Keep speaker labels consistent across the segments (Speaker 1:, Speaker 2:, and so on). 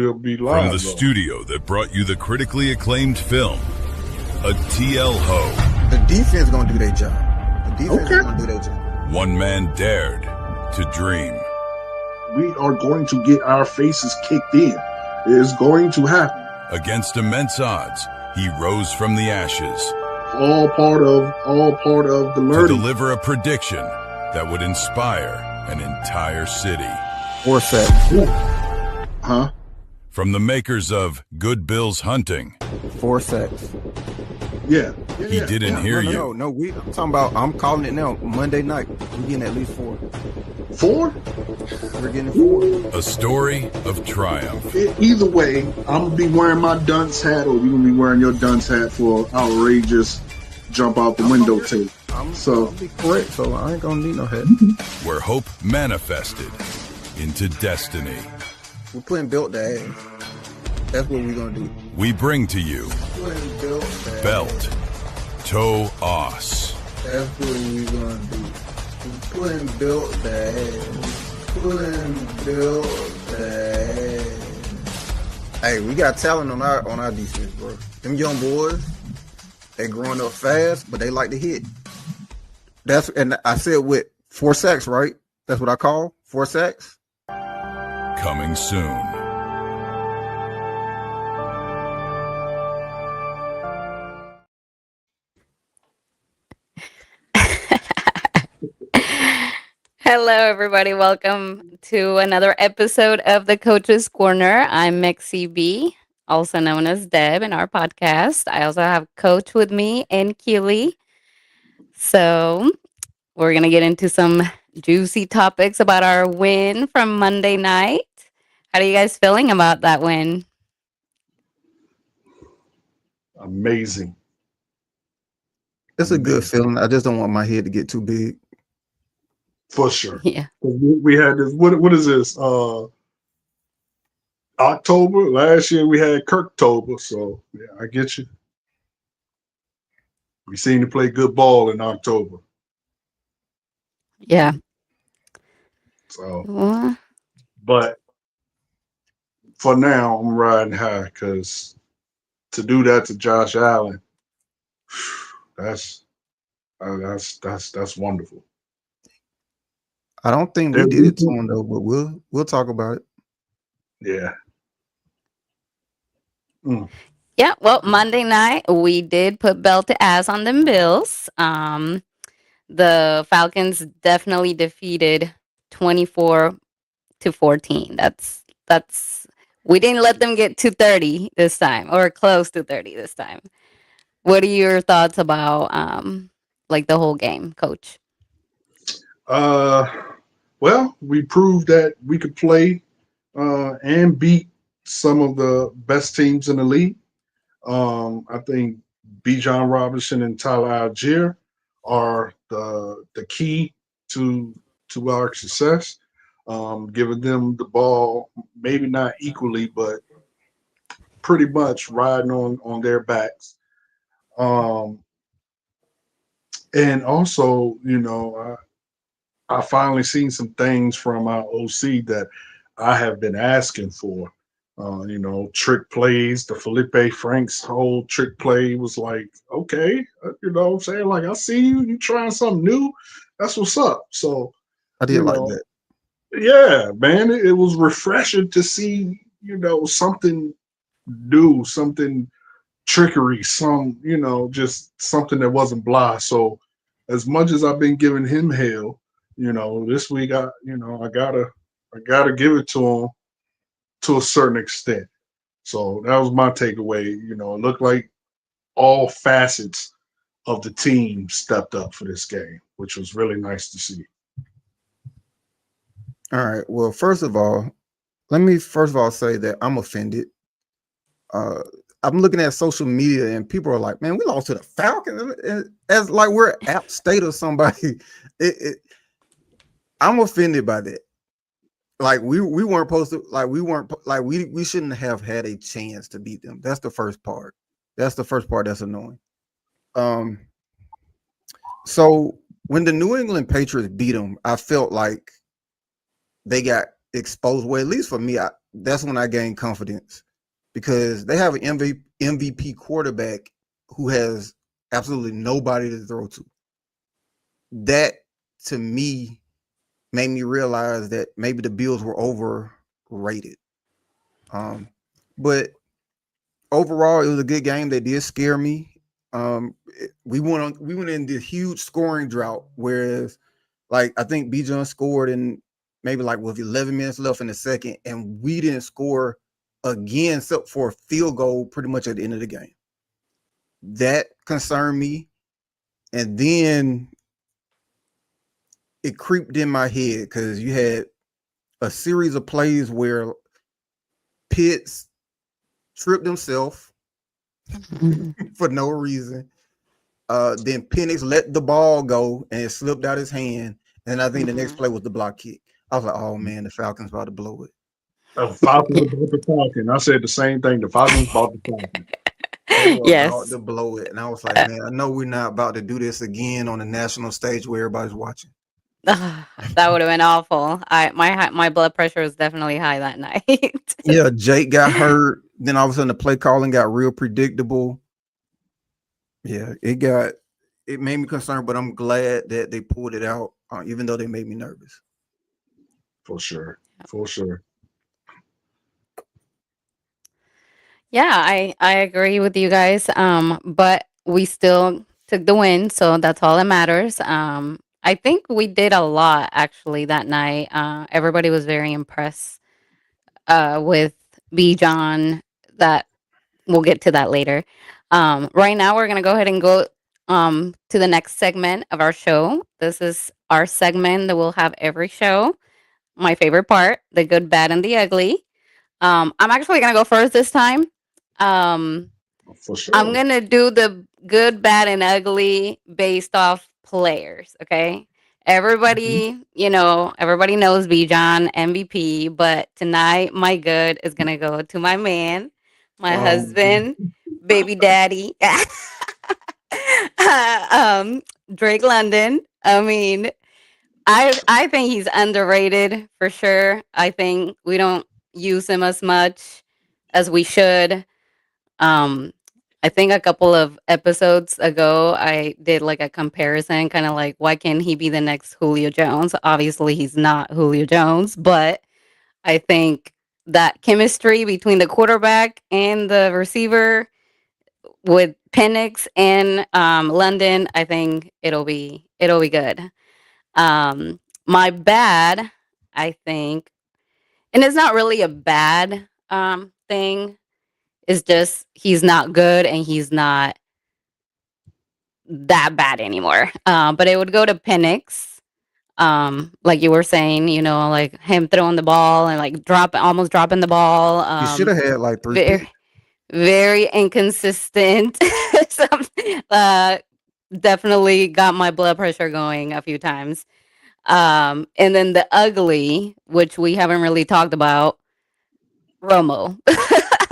Speaker 1: we'll be live.
Speaker 2: From the studio that brought you the critically acclaimed film, A TL Ho.
Speaker 3: The defense gonna do their job. The defense is gonna do their job.
Speaker 2: One man dared to dream.
Speaker 1: We are going to get our faces kicked in. It is going to happen.
Speaker 2: Against immense odds, he rose from the ashes.
Speaker 1: All part of the learning.
Speaker 2: To deliver a prediction that would inspire an entire city.
Speaker 3: 4 sacks.
Speaker 1: Huh?
Speaker 2: From the makers of Good Bill's Hunting.
Speaker 3: 4 sacks.
Speaker 1: Yeah.
Speaker 2: He didn't hear you.
Speaker 3: No. I'm talking about. I'm calling it now. Monday night. We're getting at least 4.
Speaker 1: 4?
Speaker 3: We're getting 4.
Speaker 2: A story of triumph.
Speaker 1: Either way, I'm gonna be wearing my dunce hat, or you're gonna be wearing your dunce hat for outrageous jump out the window tape.
Speaker 3: I'll be correct, so I ain't gonna need no hat.
Speaker 2: Where hope manifested into destiny.
Speaker 3: We're putting Belt to ass. That's what we're gonna do.
Speaker 2: We bring to you
Speaker 3: Putting Belt to ass.
Speaker 2: Belt to Os.
Speaker 3: That's what we're gonna do. We're putting Belt to ass. Putting Belt to ass. Hey, we got talent on our defense, bro. Them young boys, they growing up fast, but they like to hit. And I said with 4 sacks, right? That's what I call 4 sacks.
Speaker 2: Coming soon.
Speaker 4: Hello, everybody. Welcome to another episode of the Coach's Corner. I'm Mexi B, also known as Deb in our podcast. I also have Coach with me and Keely. So we're going to get into some juicy topics about our win from Monday night. How are you guys feeling about that win?
Speaker 1: Amazing.
Speaker 3: It's a good feeling. I just don't want my head to get too big.
Speaker 1: For sure.
Speaker 4: Yeah.
Speaker 1: We had this. What is this? October last year we had Kirktober. So yeah, I get you. We seem to play good ball in October.
Speaker 4: Yeah.
Speaker 1: So, but for now, I'm riding high because to do that to Josh Allen, that's wonderful.
Speaker 3: I don't think we did it to him though, but we'll talk about it.
Speaker 1: Yeah.
Speaker 4: Yeah, well, Monday night we did put belt to ass on them Bills. The Falcons definitely defeated 24-14. That's we didn't let them get to 30 this time, or close to 30 this time. What are your thoughts about like the whole game, Coach?
Speaker 1: Well, we proved that we could play and beat some of the best teams in the league. I think Bijan Robinson and Tyler Algier are the key to our success. Giving them the ball, maybe not equally, but pretty much riding on their backs. And also, I finally seen some things from our OC that I have been asking for. Trick plays. The Felipe Franks whole trick play was like, okay, what I'm saying? Like, I see you trying something new. That's what's up. So
Speaker 3: I did like that.
Speaker 1: Yeah, man, it was refreshing to see, something new, something trickery, just something that wasn't blah. So as much as I've been giving him hell, this week I gotta give it to him to a certain extent. So that was my takeaway. It looked like all facets of the team stepped up for this game, which was really nice to see.
Speaker 3: All right. Well, first of all, let me say that I'm offended. I'm looking at social media and people are like, man, we lost to the Falcons as like we're App State or somebody. I'm offended by that. Like we weren't supposed to, like we shouldn't have had a chance to beat them. That's the first part. That's annoying. So when the New England Patriots beat them, I felt like they got exposed. Well, at least for me, that's when I gained confidence because they have an MVP quarterback who has absolutely nobody to throw to. That to me made me realize that maybe the Bills were overrated. But overall, it was a good game. That did scare me. We went in this huge scoring drought, whereas like I think Bijan scored in maybe like with 11 minutes left in the second, and we didn't score again except for a field goal pretty much at the end of the game. That concerned me. And then it creeped in my head because you had a series of plays where Pitts tripped himself for no reason. Then Penix let the ball go and it slipped out his hand. And I think the next play was the block kick. I was like, oh man, the Falcons about to blow it.
Speaker 1: The Falcons about to Falcon. I said the same thing. The Falcons about to Falcon.
Speaker 3: They were about
Speaker 4: Yes.
Speaker 3: to blow it. And I was like, man, I know we're not about to do this again on the national stage where everybody's watching.
Speaker 4: That would have been awful. My blood pressure was definitely high that night.
Speaker 3: Yeah, Jake got hurt. Then all of a sudden the play calling got real predictable. Yeah, it made me concerned, but I'm glad that they pulled it out, even though they made me nervous.
Speaker 1: For sure. For sure.
Speaker 4: Yeah, I agree with you guys. But we still took the win, so that's all that matters. I think we did a lot actually that night. Everybody was very impressed with Bijan. That we'll get to that later. Right now, we're gonna go ahead and go to the next segment of our show. This is our segment that we'll have every show. My favorite part: the good, bad, and the ugly. I'm actually gonna go first this time. Um,
Speaker 1: For sure.
Speaker 4: I'm gonna do the good, bad, and ugly based off players. Okay, everybody, everybody knows Bijan MVP, but tonight my good is gonna go to my man, my husband, baby daddy, Drake London. I mean, I think he's underrated for sure. I think we don't use him as much as we should. I think a couple of episodes ago, I did like a comparison, kind of like, why can't he be the next Julio Jones? Obviously, he's not Julio Jones, but I think that chemistry between the quarterback and the receiver with Penix and London, I think it'll be good. My bad, I think, and it's not really a bad thing. It's just he's not good and he's not that bad anymore. But it would go to Penix, like you were saying, like him throwing the ball and like almost dropping the ball.
Speaker 3: You should have had like 3
Speaker 4: very,
Speaker 3: picks.
Speaker 4: very inconsistent. Some, definitely got my blood pressure going a few times. And then the ugly, which we haven't really talked about, Romo.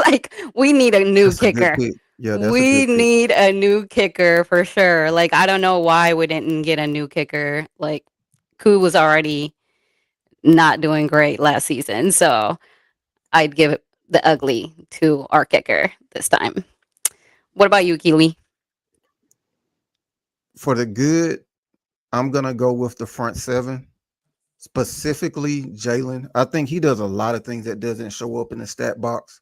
Speaker 4: Like we need a new
Speaker 3: That's a good
Speaker 4: kicker.
Speaker 3: pick. Yeah, that's a
Speaker 4: We
Speaker 3: good pick.
Speaker 4: need a new kicker for sure. Like I don't know why we didn't get a new kicker. Like Koo was already not doing great last season, so I'd give the ugly to our kicker this time. What about you, Keely?
Speaker 3: For the good, I'm gonna go with the front seven, specifically Jalen. I think he does a lot of things that doesn't show up in the stat box.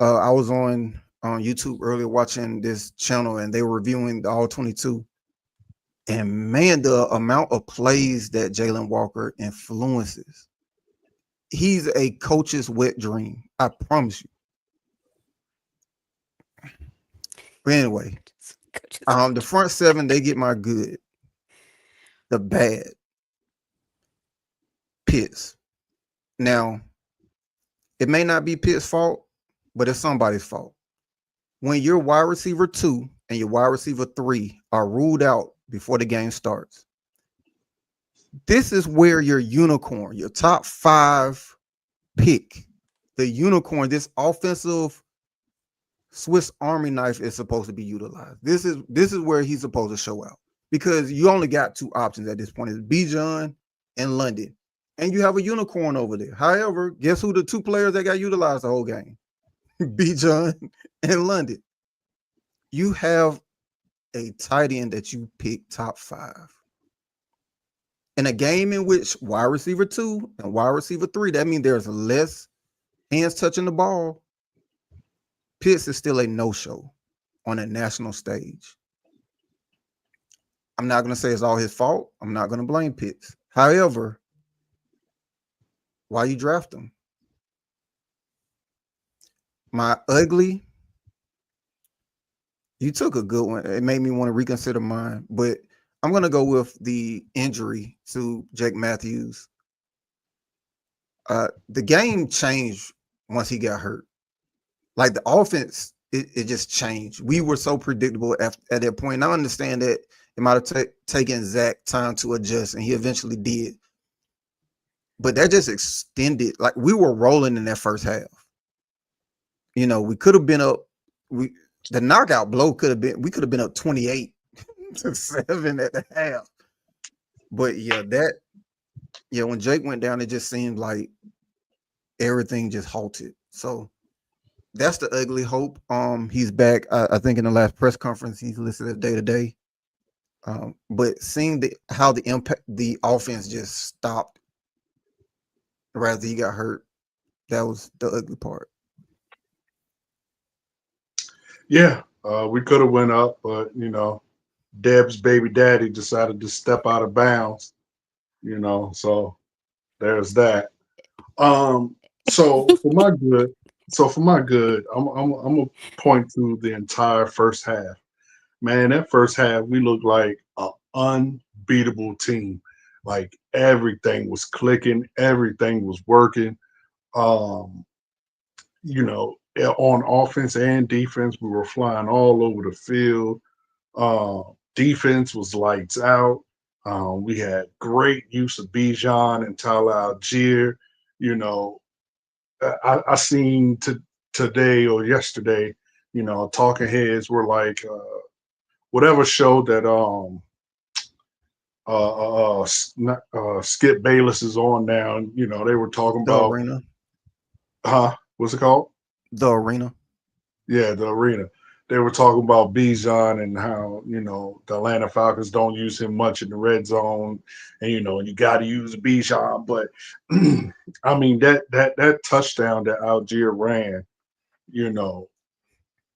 Speaker 3: I was on YouTube earlier watching this channel, and they were reviewing the All 22. And man, the amount of plays that Jalen Walker influences, he's a coach's wet dream. I promise you. But anyway, the front seven, they get my good. The bad, Pitts. Now, it may not be Pitt's fault, but it's somebody's fault. When your wide receiver 2 and your wide receiver 3 are ruled out before the game starts, this is where your unicorn, your top 5 pick, the unicorn, this offensive Swiss Army knife is supposed to be utilized. This is where he's supposed to show out, because you only got 2 options at this point: is Bijan and London. and you have a unicorn over there. However, guess who the two players that got utilized the whole game? Bijan and London. You have a tight end that you pick top 5. In a game in which wide receiver 2 and wide receiver 3, that means there's less hands touching the ball. Pitts is still a no-show on a national stage. I'm not going to say it's all his fault. I'm not going to blame Pitts. However, why you draft him? My ugly, you took a good one. It made me want to reconsider mine, but I'm going to go with the injury to Jake Matthews. The game changed once he got hurt. Like the offense, it just changed. We were so predictable at that point. And I understand that it might have taken Zach time to adjust, and he eventually did. But that just extended. Like we were rolling in that first half. You know, we could have been up. The knockout blow could have been. We could have been up 28-7 at the half. But when Jake went down, it just seemed like everything just halted. So that's the ugly hope. He's back. I think in the last press conference, he's listed as day-to-day. But seeing how the offense just stopped right after he got hurt, that was the ugly part.
Speaker 1: Yeah, we could have went up, but Deb's baby daddy decided to step out of bounds. So there's that. So for my good, I'm gonna point to the entire first half. Man, that first half we looked like an unbeatable team. Like everything was clicking, everything was working. Um, on offense and defense, we were flying all over the field. Defense was lights out. We had great use of Bijan and Tyler Algier. I seen today or yesterday, talking heads were like, whatever show that Skip Bayless is on now. They were talking
Speaker 3: The
Speaker 1: about,
Speaker 3: arena.
Speaker 1: what's it called?
Speaker 3: The arena.
Speaker 1: Yeah, the arena. They were talking about Bijan and how the Atlanta Falcons don't use him much in the red zone, and you got to use Bijan. But I mean that touchdown that Algier ran,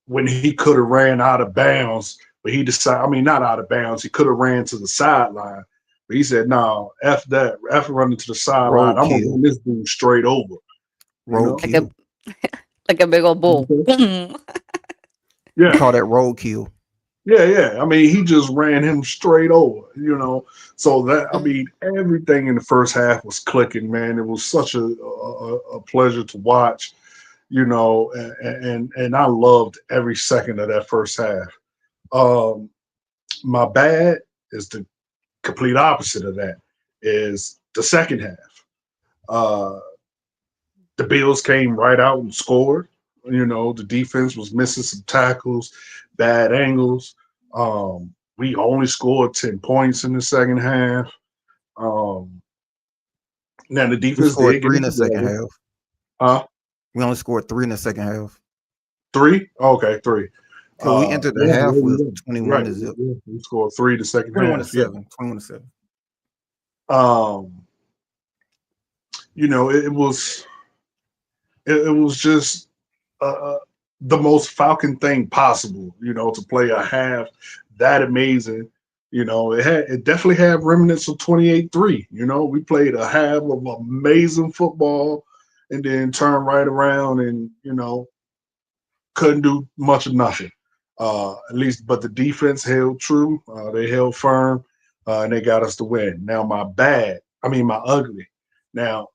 Speaker 1: when he could have ran out of bounds, but he decided. I mean, not out of bounds. He could have ran to the sideline, but he said, "No, f that. F running to the sideline. I'm gonna
Speaker 3: Roadkill.
Speaker 1: run this dude straight over."
Speaker 3: Roadkill.
Speaker 4: Like a big old bull.
Speaker 3: You
Speaker 1: Yeah.
Speaker 3: call that roadkill.
Speaker 1: Yeah. I mean, he just ran him straight over, So that I mean, everything in the first half was clicking, man. It was such a pleasure to watch, and I loved every second of that first half. My bad is the complete opposite of that. Is the second half. The Bills came right out and scored. The defense was missing some tackles, bad angles. We only scored 10 points in the second half. Now the
Speaker 3: We
Speaker 1: defense
Speaker 3: scored
Speaker 1: did get
Speaker 3: 3
Speaker 1: it
Speaker 3: in the second
Speaker 1: together.
Speaker 3: half.
Speaker 1: Huh?
Speaker 3: We only scored 3 in the second half.
Speaker 1: 3? Okay, 3.
Speaker 3: Because we entered the
Speaker 1: Yeah,
Speaker 3: half with
Speaker 1: yeah.
Speaker 3: 21
Speaker 1: Right.
Speaker 3: to zip.
Speaker 1: Yeah. We scored 3 the second
Speaker 3: 21 to
Speaker 1: half. Yeah.
Speaker 3: 7. 21 to 7.
Speaker 1: It was just the most Falcon thing possible, to play a half that amazing. It definitely had remnants of 28-3. We played a half of amazing football and then turned right around and, couldn't do much of nothing. At least, but the defense held true. They held firm, and they got us to win. Now, my ugly. Now,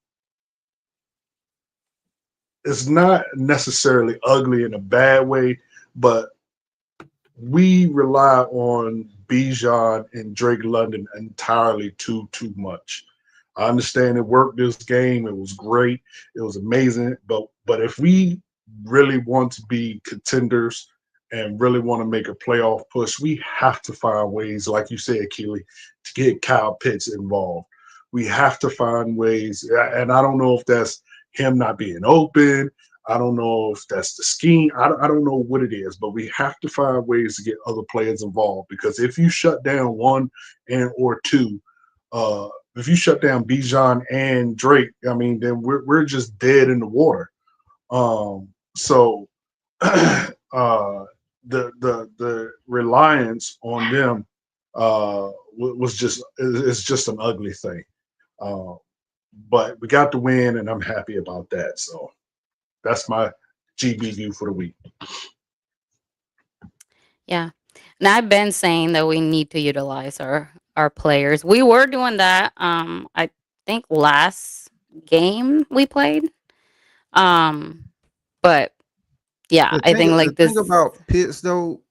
Speaker 1: it's not necessarily ugly in a bad way, but we rely on Bijan and Drake London entirely too much. I understand it worked this game. It was great. It was amazing. But if we really want to be contenders and really want to make a playoff push, we have to find ways, like you said, Keely, to get Kyle Pitts involved. we have to find ways. And I don't know if that's him not being open. I don't know if that's the scheme. I don't know what it is, but we have to find ways to get other players involved because if you shut down one and or two, if you shut down Bijan and Drake, I mean, then we're just dead in the water. So the reliance on them was just it's just an ugly thing. Uh, but we got the win, and I'm happy about that. So that's my GBU for the week.
Speaker 4: Yeah. And I've been saying that we need to utilize our players. We were doing that. I think last game we played. Um, but yeah, I think
Speaker 3: The
Speaker 4: like
Speaker 3: thing
Speaker 4: this.
Speaker 3: about Pitts though,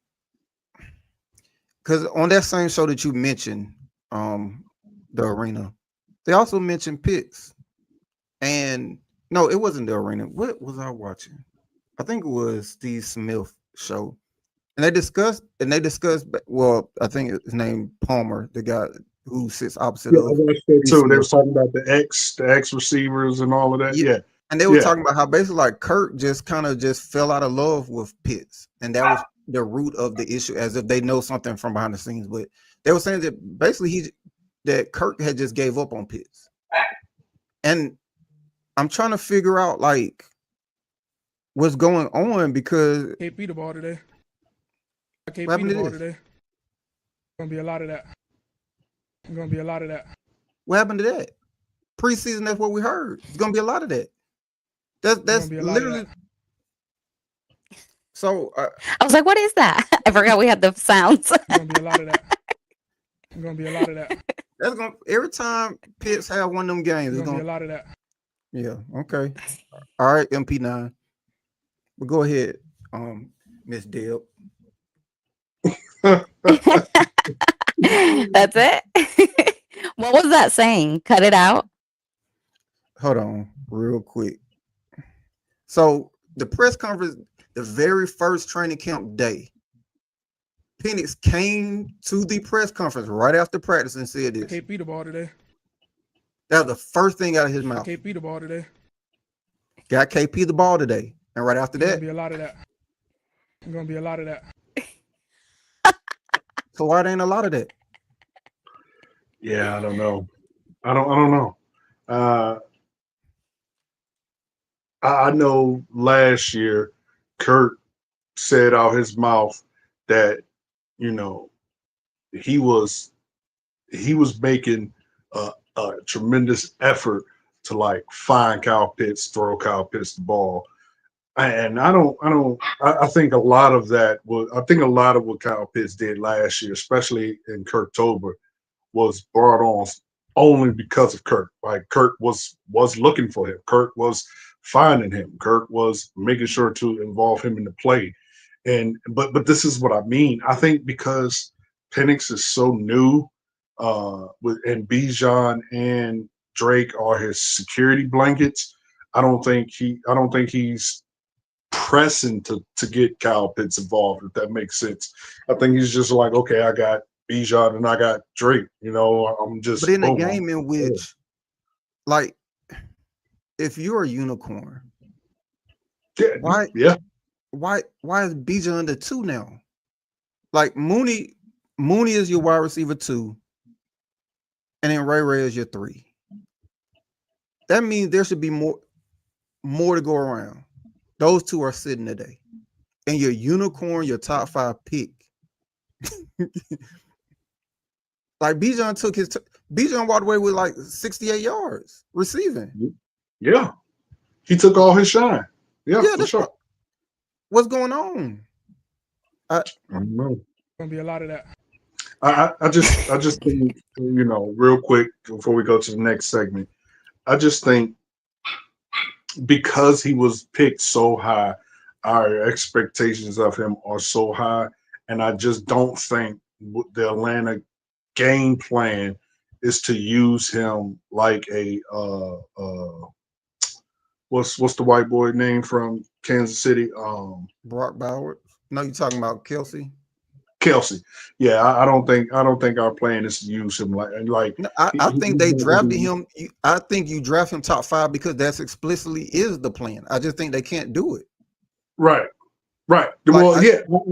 Speaker 3: because on that same show that you mentioned, the arena, they also mentioned Pitts. And no, it wasn't the arena. What was I watching? I think it was Steve Smith show. And they discussed well, I think his name Palmer, the guy who sits opposite
Speaker 1: Yeah, I
Speaker 3: of
Speaker 1: watched that
Speaker 3: Steve
Speaker 1: too. They
Speaker 3: Smith.
Speaker 1: was talking about the X receivers and all of that.
Speaker 3: Yeah.
Speaker 1: Yeah,
Speaker 3: And they were
Speaker 1: yeah,
Speaker 3: talking about how basically like Kirk just kind of just fell out of love with Pitts. And that was the root of the issue, as if they know something from behind the scenes. But they were saying that basically that Kirk had just gave up on Pitts. And I'm trying to figure out like what's going on because
Speaker 5: Can't beat the ball today. I can't
Speaker 3: what
Speaker 5: beat
Speaker 3: happened
Speaker 5: the
Speaker 3: to
Speaker 5: ball
Speaker 3: this?
Speaker 5: today. Gonna be a lot of that. Gonna be a lot of that.
Speaker 3: What happened to that? Preseason, that's what we heard. It's gonna be a lot of that.
Speaker 5: Gonna
Speaker 3: That's
Speaker 5: be a lot of
Speaker 3: literally
Speaker 5: that.
Speaker 3: so.
Speaker 4: I was like, what is that? I forgot we had the sounds.
Speaker 5: Gonna be a lot of that. Gonna be a lot of that.
Speaker 3: That's gonna every time Pitts have one of them games, it's
Speaker 5: Gonna be a
Speaker 3: gonna.
Speaker 5: lot of that.
Speaker 3: Yeah. Okay. All right. MP9. But go ahead, Miss Deb.
Speaker 4: That's it. What was that saying? Cut it out.
Speaker 3: Hold on, real quick. So the press conference, the very first training camp day, Penix came to the press conference right after practice and said
Speaker 5: I
Speaker 3: this.
Speaker 5: can't beat the ball today.
Speaker 3: That was the first thing out of his
Speaker 5: I
Speaker 3: mouth.
Speaker 5: can't beat the ball today.
Speaker 3: Got KP the ball today. And right after
Speaker 5: Gonna
Speaker 3: that,
Speaker 5: be a lot of that. Gonna be a lot of that.
Speaker 3: so why there ain't a lot of that?
Speaker 1: yeah. I don't know. I don't know. Uh, I know last year Kurt said out his mouth that you know he was he was making a tremendous effort to like find Kyle Pitts, throw Kyle Pitts the ball. And I think a lot of that was I think a lot of what Kyle Pitts did last year, especially in Kirktober, was brought on only because of Kirk. Like Kirk was looking for him. Kirk was finding him. Kirk was making sure to involve him in the play. And but this is what I mean. I think because Penix is so new, and Bijan and Drake are his security blankets. I don't think he's pressing to get Kyle Pitts involved, if that makes sense. I think he's just like, okay, I got Bijan and I got Drake. I'm
Speaker 3: But
Speaker 1: just
Speaker 3: in a
Speaker 1: boom.
Speaker 3: game in which, like, if you're a unicorn,
Speaker 1: Yeah,
Speaker 3: why
Speaker 1: yeah,
Speaker 3: is Bijan the 2 now? Like Mooney is your wide receiver 2, and then Ray is your 3. That means there should be more to go around. Those 2 are sitting today. And your unicorn, your top 5 pick. Like Bijan Bijan walked away with like 68 yards receiving.
Speaker 1: yeah. He took all his shine. Yeah,
Speaker 3: Yeah,
Speaker 1: for sure.
Speaker 3: what's going on?
Speaker 1: I don't know.
Speaker 5: Gonna be a lot of that.
Speaker 1: I just think, real quick before we go to the next segment, I just think because he was picked so high, our expectations of him are so high, and I just don't think the Atlanta game plan is to use him like a what's the white boy name from Kansas City?
Speaker 3: Brock Bowers. No, you talking about Kelsey?
Speaker 1: Kelsey. Yeah, I don't think our plan is to use him like.
Speaker 3: No, I think they drafted him. I think you draft him top 5 because that's explicitly is the plan. I just think they can't do it.
Speaker 1: Right.
Speaker 3: Like,
Speaker 1: Well, yeah.
Speaker 3: like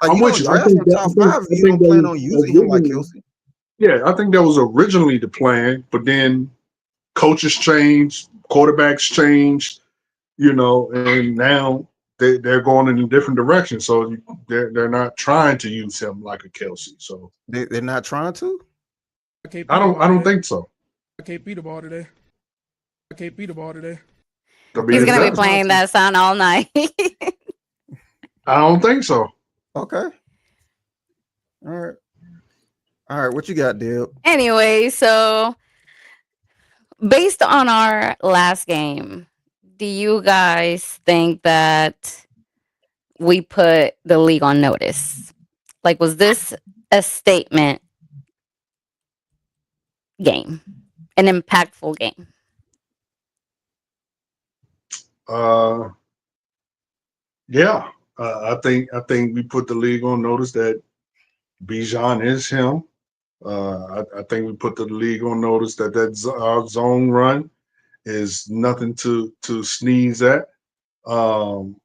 Speaker 1: I'm
Speaker 3: you
Speaker 1: with
Speaker 3: don't
Speaker 1: you. I
Speaker 3: draft
Speaker 1: think
Speaker 3: him
Speaker 1: that,
Speaker 3: top 5 if you
Speaker 1: I think
Speaker 3: don't
Speaker 1: that
Speaker 3: plan
Speaker 1: was
Speaker 3: on using him like Kelsey.
Speaker 1: Yeah, I think that was originally the plan, but then coaches changed, quarterbacks changed, and now they're going in a different direction. So they're not trying to use him like a Kelsey. So
Speaker 3: They're not trying to.
Speaker 1: I don't think so.
Speaker 5: I can't beat the ball today.
Speaker 1: I mean,
Speaker 4: He's
Speaker 3: Okay,
Speaker 4: gonna be
Speaker 1: exactly.
Speaker 4: playing that song all night.
Speaker 1: I don't think so.
Speaker 3: Okay. All right. What you got, Deb?
Speaker 4: Anyway, so based on our last game, do you guys think that we put the league on notice? Like, was this a statement game, an impactful game?
Speaker 1: Yeah. I think we put the league on notice that Bijan is him. I think we put the league on notice that our zone run is nothing to sneeze at. Um,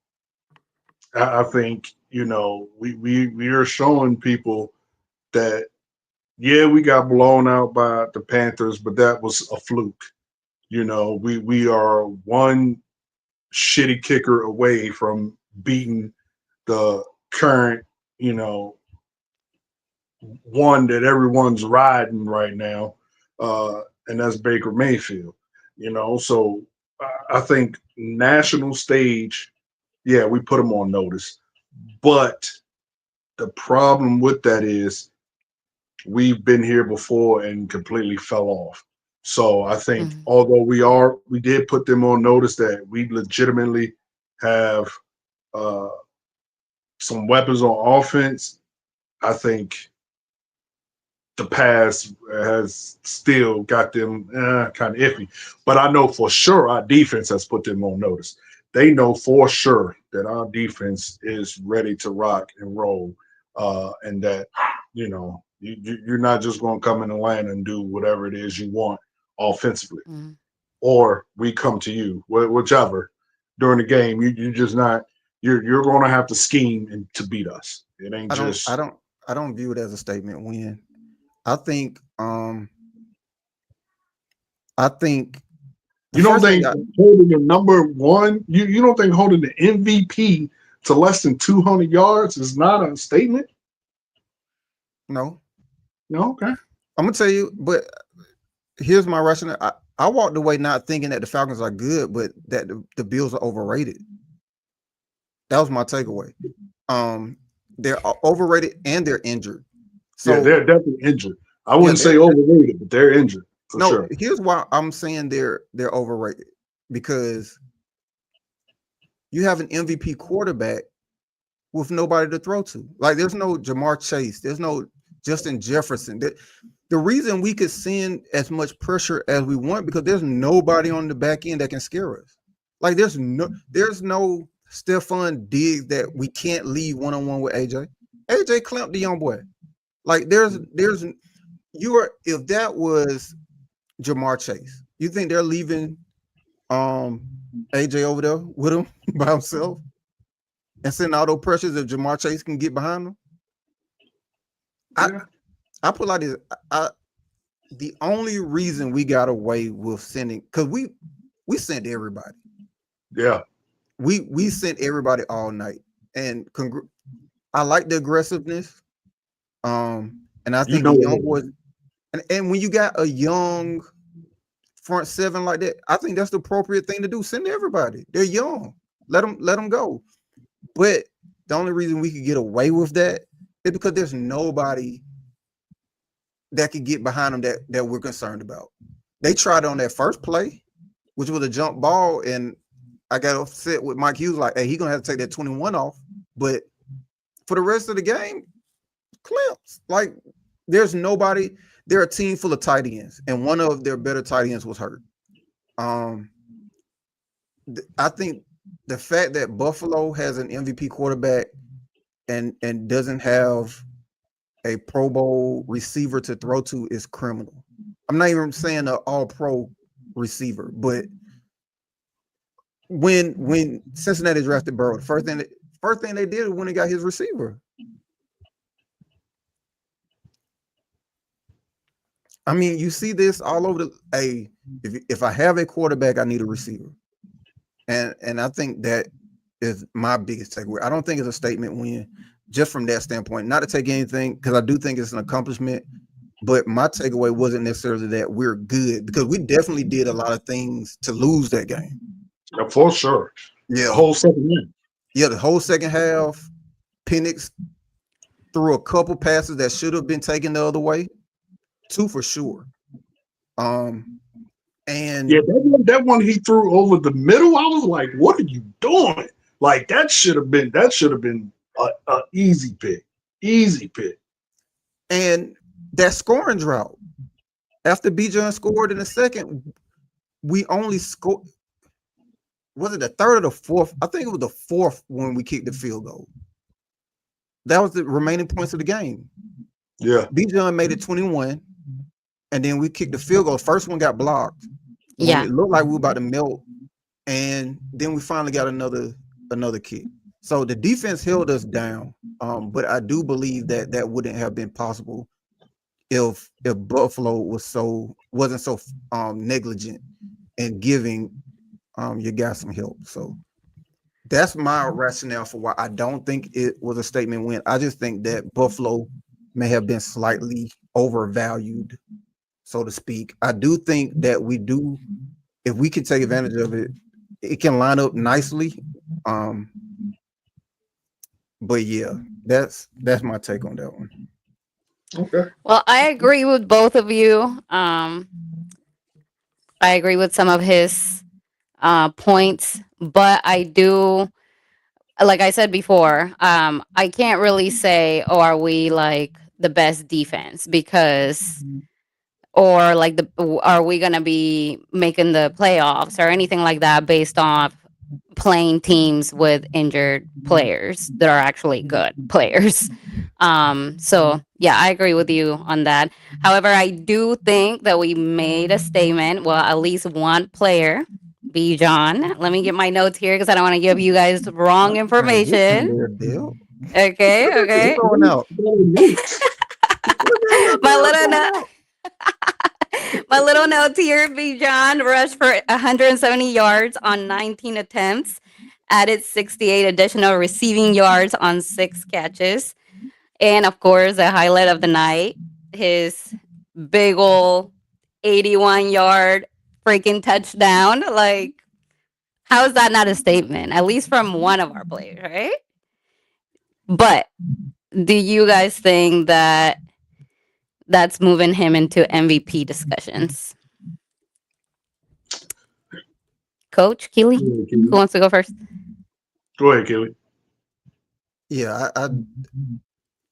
Speaker 1: I think we are showing people that we got blown out by the Panthers, but that was a fluke. We are one shitty kicker away from beating the current one that everyone's riding right now, and that's Baker Mayfield. So I think national stage, yeah, we put them on notice. But the problem with that is we've been here before and completely fell off. So I think although we did put them on notice that we legitimately have some weapons on offense, I think the pass has still got them kind of iffy. But I know for sure our defense has put them on notice. They know for sure that our defense is ready to rock and roll, and that you're not just going to come in the land and do whatever it is you want offensively, or we come to you, whichever during the game. You just not. You're going to have to scheme and to beat us. It ain't just.
Speaker 3: I don't view it as a statement win. I think
Speaker 1: You don't think holding the number one, you don't think holding the MVP to less than 200 yards is not a statement?
Speaker 3: No.
Speaker 1: Okay.
Speaker 3: I'm gonna tell you, but here's my rationale. I walked away not thinking that the Falcons are good, but that the Bills are overrated. That was my takeaway. They're overrated and they're injured. So
Speaker 1: yeah, they're definitely injured. I wouldn't say overrated, but they're injured for sure.
Speaker 3: Here's why I'm saying they're overrated, because you have an MVP quarterback with nobody to throw to. Like, there's no Jamar Chase, there's no Justin Jefferson. The reason we could send as much pressure as we want because there's nobody on the back end that can scare us. Like, there's no Stephon Diggs that we can't leave one-on-one with AJ. AJ clamped the young boy. Like, if that was Jamar Chase, you think they're leaving AJ over there with him by himself and sending all those pressures if Jamar Chase can get behind him? I put like this. The only reason we got away with sending, because we sent everybody.
Speaker 1: Yeah.
Speaker 3: We sent everybody all night. And I like the aggressiveness. And I think the young boys, and when you got a young front seven like that, I think that's the appropriate thing to do. Send everybody. They're young. Let them go. But the only reason we could get away with that is because there's nobody that could get behind them that we're concerned about. They tried on that first play, which was a jump ball, and I got upset with Mike Hughes, like, hey, he's gonna have to take that 21 off. But for the rest of the game, clamps. Like, there's nobody. They're a team full of tight ends, and one of their better tight ends was hurt. I think the fact that Buffalo has an MVP quarterback and doesn't have a Pro Bowl receiver to throw to is criminal. I'm not even saying an all-pro receiver, but when Cincinnati drafted Burrow, the first thing they did was when they got his receiver. I mean, you see this all over if I have a quarterback, I need a receiver. And I think that is my biggest takeaway. I don't think it's a statement win just from that standpoint. Not to take anything, because I do think it's an accomplishment, but my takeaway wasn't necessarily that we're good, because we definitely did a lot of things to lose that game.
Speaker 1: Yeah, for sure.
Speaker 3: Yeah.
Speaker 1: The whole second half.
Speaker 3: Yeah, the whole second half, Penix threw a couple passes that should have been taken the other way. 2 for sure. And
Speaker 1: yeah, that one he threw over the middle. I was like, "What are you doing?" Like that should have been a easy pick.
Speaker 3: And that scoring drought. After Bijan scored in the second, we only scored. Was it the third or the fourth? I think it was the fourth when we kicked the field goal. That was the remaining points of the game.
Speaker 1: Yeah,
Speaker 3: Bijan made it 21, and then we kicked the field goal. First one got blocked.
Speaker 4: Yeah.
Speaker 3: It looked like we were about to melt, and then we finally got another kick. So the defense held us down, but I do believe that wouldn't have been possible if Buffalo wasn't so negligent in giving your guys some help. So that's my rationale for why I don't think it was a statement win. I just think that Buffalo may have been slightly overvalued, so to speak. I do think that if we can take advantage of it, it can line up nicely. But yeah, that's my take on that one.
Speaker 1: okay.
Speaker 4: Well, I agree with both of you. I agree with some of his points, but I do, like I said before, I can't really say, oh, are we like the best defense because, or like are we gonna be making the playoffs or anything like that based off playing teams with injured players that are actually good players. So yeah, I agree with you on that. However, I do think that we made a statement. Well, at least one player, Bijan. Let me get my notes here because I don't want to give you guys wrong information. Okay.
Speaker 3: Going out.
Speaker 4: My little note here, Bijan rushed for 170 yards on 19 attempts, added 68 additional receiving yards on 6 catches. And of course, the highlight of the night, his big ol' 81-yard freaking touchdown. Like, how is that not a statement? At least from one of our players, right? But do you guys think that that's moving him into MVP discussions? Coach Keely, who wants to go first?
Speaker 1: Go ahead, Kelly.
Speaker 3: Yeah,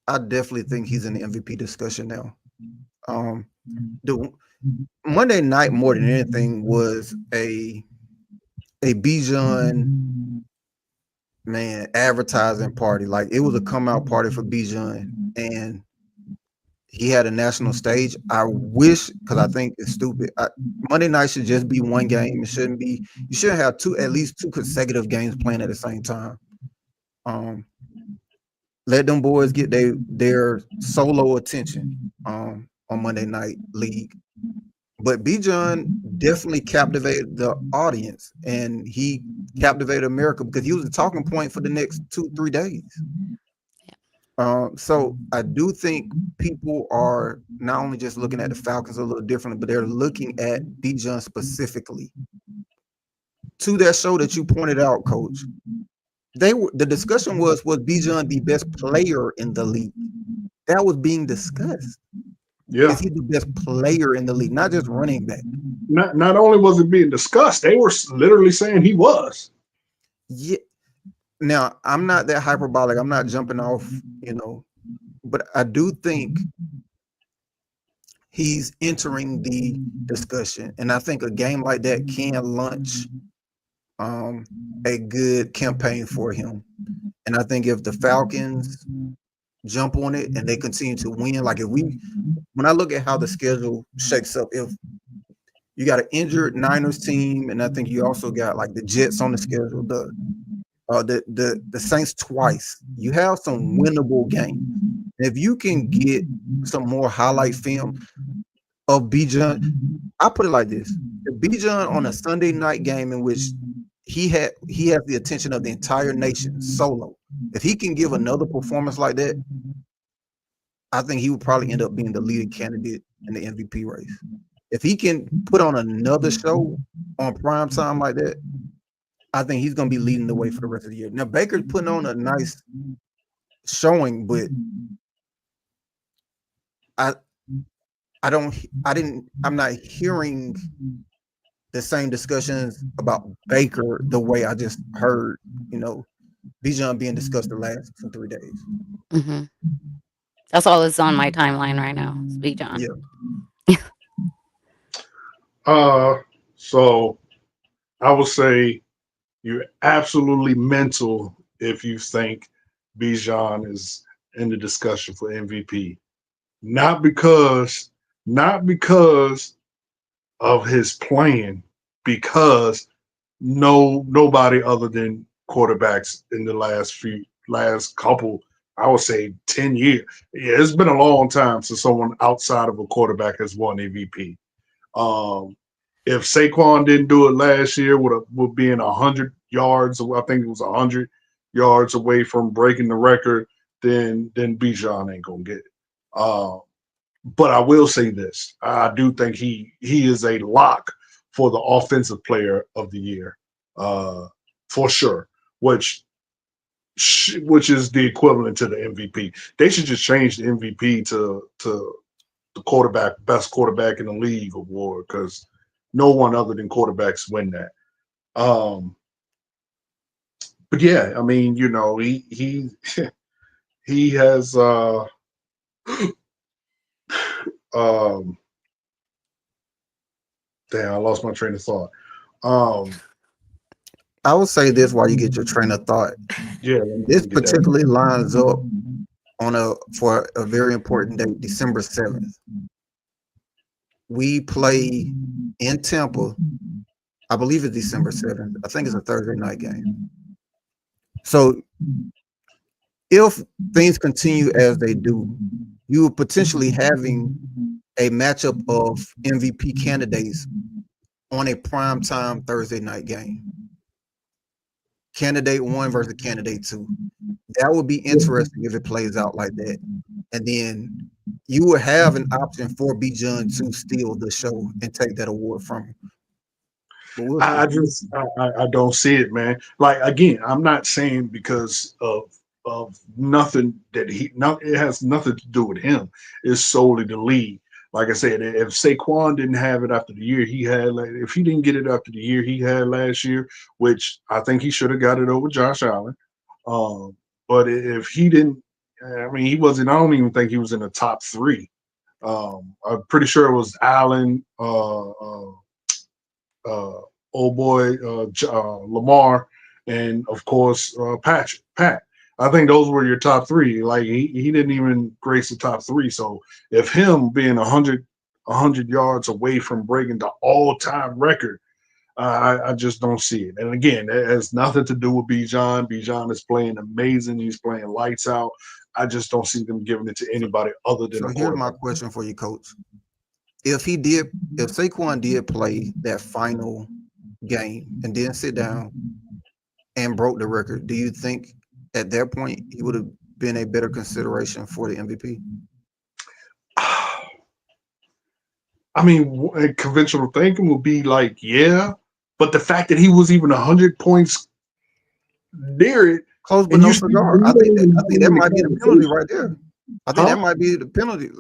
Speaker 3: I definitely think he's in the MVP discussion now. The Monday night, more than anything, was a Bijan advertising party. Like, it was a come out party for Bijan, and he had a national stage. I wish, because I think it's stupid. Monday night should just be one game. It shouldn't be. You shouldn't have at least two consecutive games playing at the same time. Let them boys get their solo attention on Monday Night League. But Bijan definitely captivated the audience, and he captivated America because he was the talking point for the next 2-3 days. So I do think people are not only just looking at the Falcons a little differently, but they're looking at Bijan specifically. To that show that you pointed out, Coach, the discussion was Bijan the best player in the league? That was being discussed.
Speaker 1: Yeah.
Speaker 3: Is he the best player in the league, not just running back?
Speaker 1: Not only was it being discussed, they were literally saying he was.
Speaker 3: Yeah. Now, I'm not that hyperbolic. I'm not jumping off, but I do think he's entering the discussion. And I think a game like that can launch a good campaign for him. And I think if the Falcons jump on it and they continue to win, like when I look at how the schedule shakes up, if you got an injured Niners team, and I think you also got like the Jets on the schedule, the Saints twice, you have some winnable games. If you can get some more highlight film of Bijan, I put it like this: if Bijan on a Sunday night game in which he has the attention of the entire nation solo, if he can give another performance like that, I think he would probably end up being the leading candidate in the MVP race. If he can put on another show on prime time like that, I think he's going to be leading the way for the rest of the year. Now, Baker's putting on a nice showing, but I'm not hearing the same discussions about Baker the way I just heard, Bijan being discussed the last 3 days.
Speaker 4: Mm-hmm. That's all that's on my timeline right now. It's Bijan.
Speaker 3: Yeah.
Speaker 1: So I would say you're absolutely mental if you think Bijan is in the discussion for MVP. Not because of his playing, because nobody other than quarterbacks in the last couple, I would say 10 years. Yeah, it's been a long time since someone outside of a quarterback has won MVP. If Saquon didn't do it last year, would being 100 yards, I think it was 100 yards away from breaking the record, then Bijan ain't gonna get it. But I will say this: I do think he is a lock for the offensive player of the year, for sure. Which is the equivalent to the MVP. They should just change the MVP to the best quarterback in the league award, because no one other than quarterbacks win that. But yeah, I mean, he he has damn, I lost my train of thought.
Speaker 3: I would say this while you get your train of thought.
Speaker 1: Yeah,
Speaker 3: this particularly lines up for a very important date, December 7th. We play in Tampa. I believe it's December 7th. I think it's a Thursday night game. So if things continue as they do, you are potentially having a matchup of MVP candidates on a primetime Thursday night game. Candidate 1 versus candidate 2. That would be interesting if it plays out like that. And then you would have an option for Bijan to steal the show and take that award from him.
Speaker 1: I don't see it, man. Like, again, I'm not saying because of nothing it has nothing to do with him. It's solely the league. Like I said, if Saquon didn't have it after the year he had, if he didn't get it after the year he had last year, which I think he should have got it over Josh Allen. But if he didn't, I mean, he wasn't. I don't even think he was in the top 3. I'm pretty sure it was Allen, Lamar, and of course Pat. I think those were your top 3. Like, he didn't even grace the top 3. So if him being 100 yards away from breaking the all-time record, I just don't see it. And again, it has nothing to do with Bijan. Bijan is playing amazing. He's playing lights out. I just don't see them giving it to anybody other than.
Speaker 3: So here's my question for you, Coach. If Saquon did play that final game and then sit down and broke the record, do you think at that point he would have been a better consideration for the MVP?
Speaker 1: I mean, conventional thinking would be like, yeah, but the fact that he was even 100 points near it,
Speaker 3: close but no cigar. I think that might be the penalty right there. I think that might be the penalty.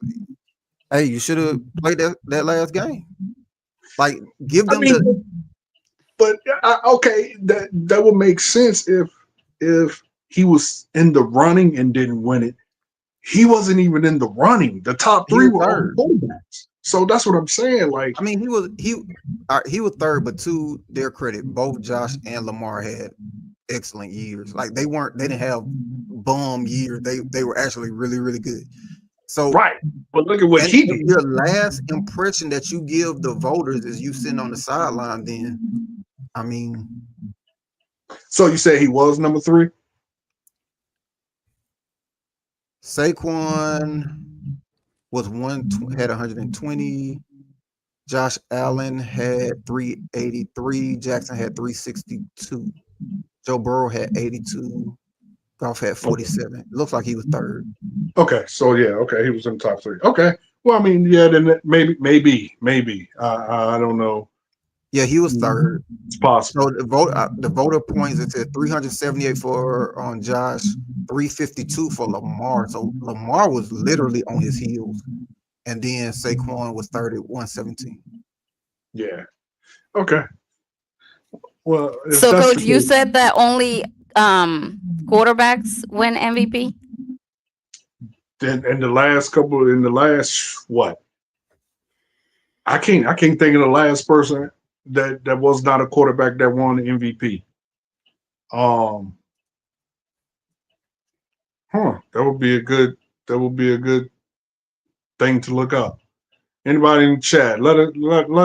Speaker 3: Hey, you should have played that last game. Like, give them
Speaker 1: But okay, that would make sense if he was in the running and didn't win it. He wasn't even in the running. The top 3 were all quarterbacks. So that's what I'm saying. Like,
Speaker 3: I mean, he was third, but to their credit, both Josh and Lamar had excellent years. Like, they didn't have bum year. They were actually really, really good. So
Speaker 1: Right. But look at what
Speaker 3: and
Speaker 1: he
Speaker 3: if
Speaker 1: did.
Speaker 3: your last impression that you give the voters is you sitting on the sideline, then I mean,
Speaker 1: So you say he was number 3?
Speaker 3: Saquon was had 120. Josh Allen had 383. Jackson had 362. Joe Burrow had 82. Goff had 47. It looks like he was third.
Speaker 1: Okay. So yeah. Okay. He was in the top 3. Okay. Well, I mean, yeah. Then maybe. I don't know.
Speaker 3: Yeah, he was third.
Speaker 1: It's possible.
Speaker 3: So the voter points, it said 378 for on Josh, 352 for Lamar. So Lamar was literally on his heels, and then Saquon was third at 117.
Speaker 1: Yeah. Okay. Well, if
Speaker 4: So,
Speaker 1: that's the
Speaker 4: Coach, you
Speaker 1: case,
Speaker 4: said that only quarterbacks win MVP.
Speaker 1: then in the last what? I can't think of the last person that was not a quarterback that won the MVP. That would be a good thing to look up. Anybody in the chat, let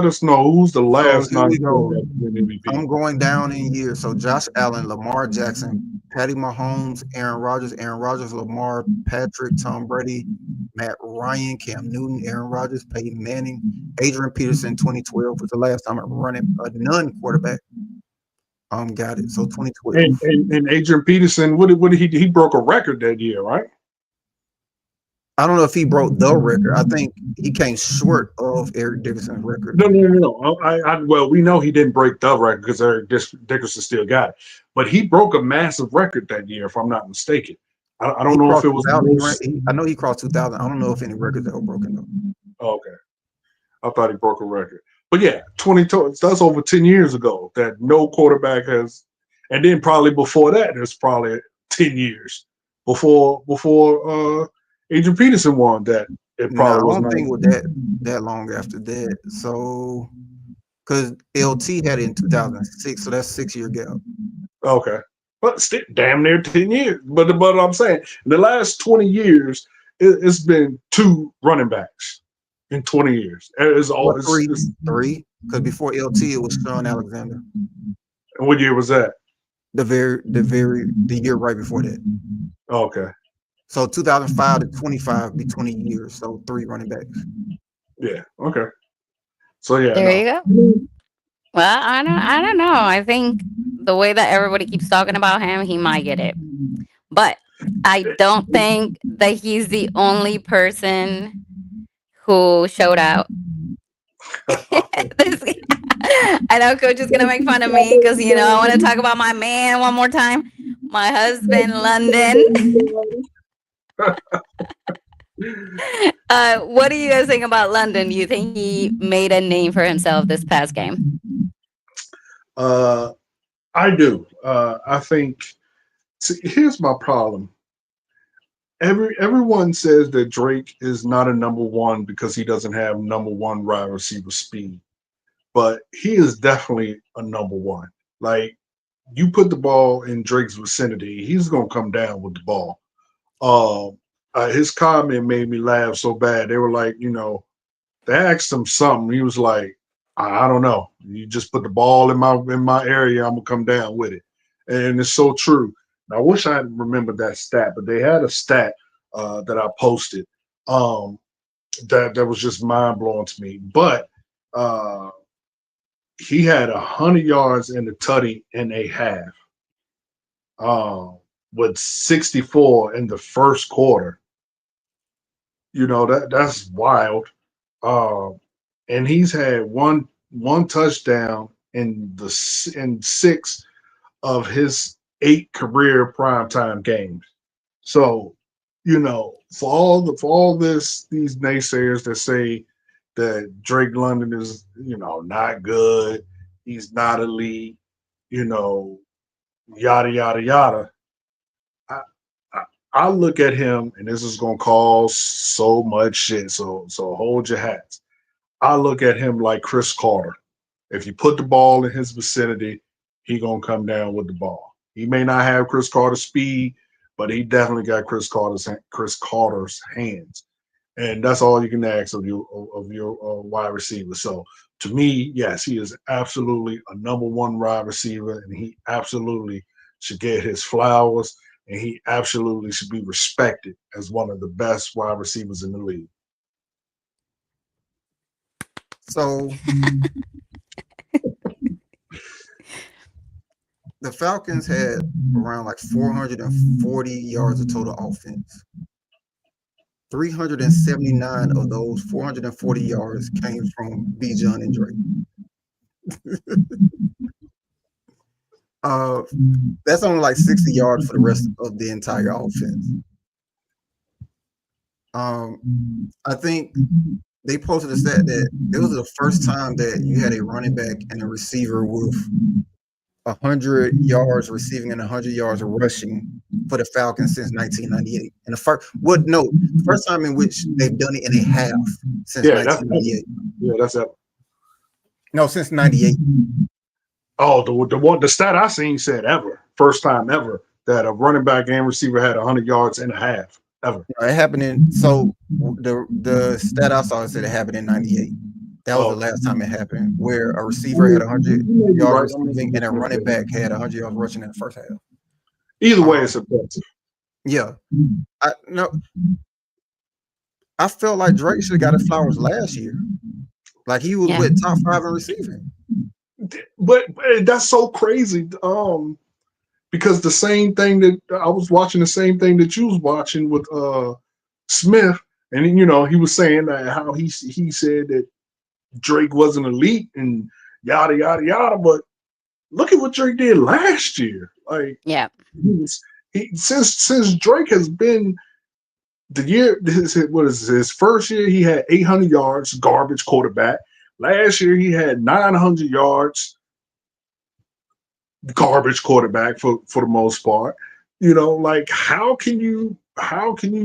Speaker 1: us know who's the
Speaker 3: So
Speaker 1: last
Speaker 3: here we go.
Speaker 1: non-quarterback to win MVP.
Speaker 3: I'm going down in years. So Josh Allen, Lamar Jackson, Patty Mahomes, Aaron Rodgers, Lamar, Patrick, Tom Brady, Matt Ryan, Cam Newton, Aaron Rodgers, Peyton Manning, Adrian Peterson, 2012 was the last time a non-quarterback got it. So 2012.
Speaker 1: And Adrian Peterson, what did he broke a record that year, right?
Speaker 3: I don't know if he broke the record. I think he came short of Eric Dickerson's record.
Speaker 1: No. Well, we know he didn't break the record because Eric Dickerson still got it, but he broke a massive record that year, if I'm not mistaken. I don't know if it was.
Speaker 3: I know he crossed 2,000. I don't know if any records that were broken though.
Speaker 1: Okay, I thought he broke a record, but yeah, 20. That's over 10 years ago that no quarterback has, and then probably before that, there's probably 10 years before Adrian Peterson won that. It probably
Speaker 3: I don't think it was
Speaker 1: not
Speaker 3: that long after that. So, because LT had it in 2006, so that's 6-year gap.
Speaker 1: Okay, but still damn near 10 years. But I'm saying in the last 20 years, it's been 2 running backs in 20 years. It's all
Speaker 3: three. Because before LT, it was Sean Alexander.
Speaker 1: And what year was that?
Speaker 3: The year right before that.
Speaker 1: Okay.
Speaker 3: So 2005 to 25 be 20 years. So 3 running backs.
Speaker 1: Yeah. Okay. So yeah.
Speaker 4: There you go. Well, I don't know. I think the way that everybody keeps talking about him, he might get it. But I don't think that he's the only person who showed out. I know Coach is gonna make fun of me because I want to talk about my man one more time. My husband, London. What do you guys think about London? Do you think he made a name for himself this past game?
Speaker 1: I do. I think. See, here's my problem. Everyone says that Drake is not a number 1 because he doesn't have number 1 wide receiver speed, but he is definitely a number 1. Like, you put the ball in Drake's vicinity, he's gonna come down with the ball. His comment made me laugh so bad. They were like, they asked him something. He was like, I don't know. You just put the ball in my area, I'm gonna come down with it, and it's so true. I wish I remembered that stat, but they had a stat that I posted that was just mind blowing to me. But he had 100 yards in the tutty in a half, with 64 in the first quarter. That's wild. And he's had one touchdown in 6 of his 8 career primetime games. So, for all these naysayers that say that Drake London is, not good, he's not elite, yada yada yada. I look at him, and this is gonna cause so much shit. So hold your hats. I look at him like Chris Carter. If you put the ball in his vicinity, he gonna come down with the ball. He may not have Chris Carter's speed, but he definitely got Chris Carter's hands, and that's all you can ask of your wide receiver. So to me, yes, he is absolutely a number one wide receiver, and he absolutely should get his flowers, and he absolutely should be respected as one of the best wide receivers in the league.
Speaker 3: So the Falcons had around like 440 yards of total offense. 379 of those 440 yards came from Bijan and Drake. That's only like 60 yards for the rest of the entire offense. I think they posted a stat that it was the first time that you had a running back and a receiver with 100 yards receiving and 100 yards rushing for the Falcons since 1998. And the first time in which they've done it in a half since 1998.
Speaker 1: That's it.
Speaker 3: No, since 98.
Speaker 1: Oh, the stat I seen said ever, first time ever that a running back and receiver had 100 yards and a half ever.
Speaker 3: It happened so the stat I saw said it happened in 98. That was the last time it happened, where a receiver had 100 yards receiving and a running back had 100 yards rushing in the first half.
Speaker 1: Either way, it's impressive.
Speaker 3: Yeah. I felt like Drake should have got his flowers last year. Like he was with top 5 in receiving.
Speaker 1: But that's so crazy. Because the same thing that I was watching, the same thing that you was watching with Smith, and he was saying that how he said that Drake wasn't elite and yada yada yada, but look at what Drake did last year. Like, since Drake has been his first year, he had 800 yards, garbage quarterback. Last year he had 900 yards, garbage quarterback for the most part. Like how can you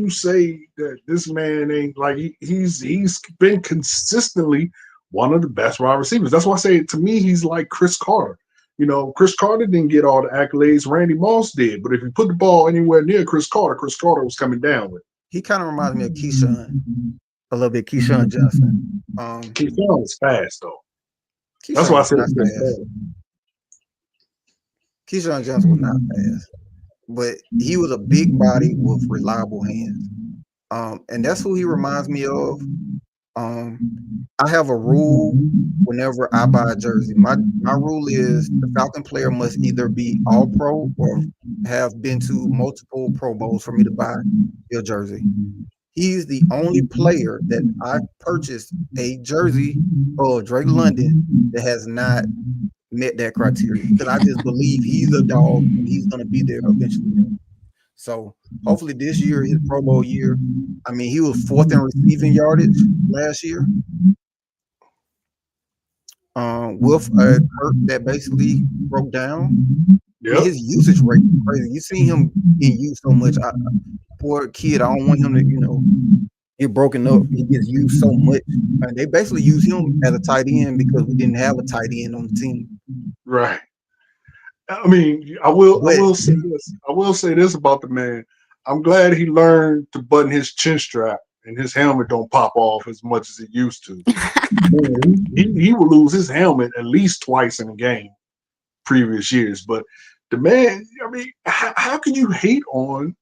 Speaker 1: say that this man ain't like he's been consistently one of the best wide receivers? That's why I say, to me, he's like Chris Carter. Chris Carter didn't get all the accolades Randy Moss did, but if you put the ball anywhere near Chris Carter was coming down with it.
Speaker 3: He kind of reminds me of Keyshawn, a little bit. Keyshawn Johnson.
Speaker 1: Keyshawn is fast though.
Speaker 3: That's why I said fast. Keyshawn Johnson was not fast, but he was a big body with reliable hands. And that's who he reminds me of. I have a rule whenever I buy a jersey. My rule is the Falcon player must either be all pro or have been to multiple Pro Bowls for me to buy your jersey. He's the only player that I purchased a jersey of Drake London that has not met that criteria, because I just believe he's a dog and he's going to be there eventually. So hopefully this year, his Pro Bowl year, I mean, he was 4th in receiving yardage last year with a Kirk that basically broke down. Yep. His usage rate is crazy. You see him being used so much. Poor kid, I don't want him to, get broken up. He gets used so much. And they basically use him as a tight end because we didn't have a tight end on the team.
Speaker 1: Right. I mean, I will say this about the man. I'm glad he learned to button his chin strap and his helmet don't pop off as much as it used to. he will lose his helmet at least twice in a game previous years. But the man, I mean, how can you hate on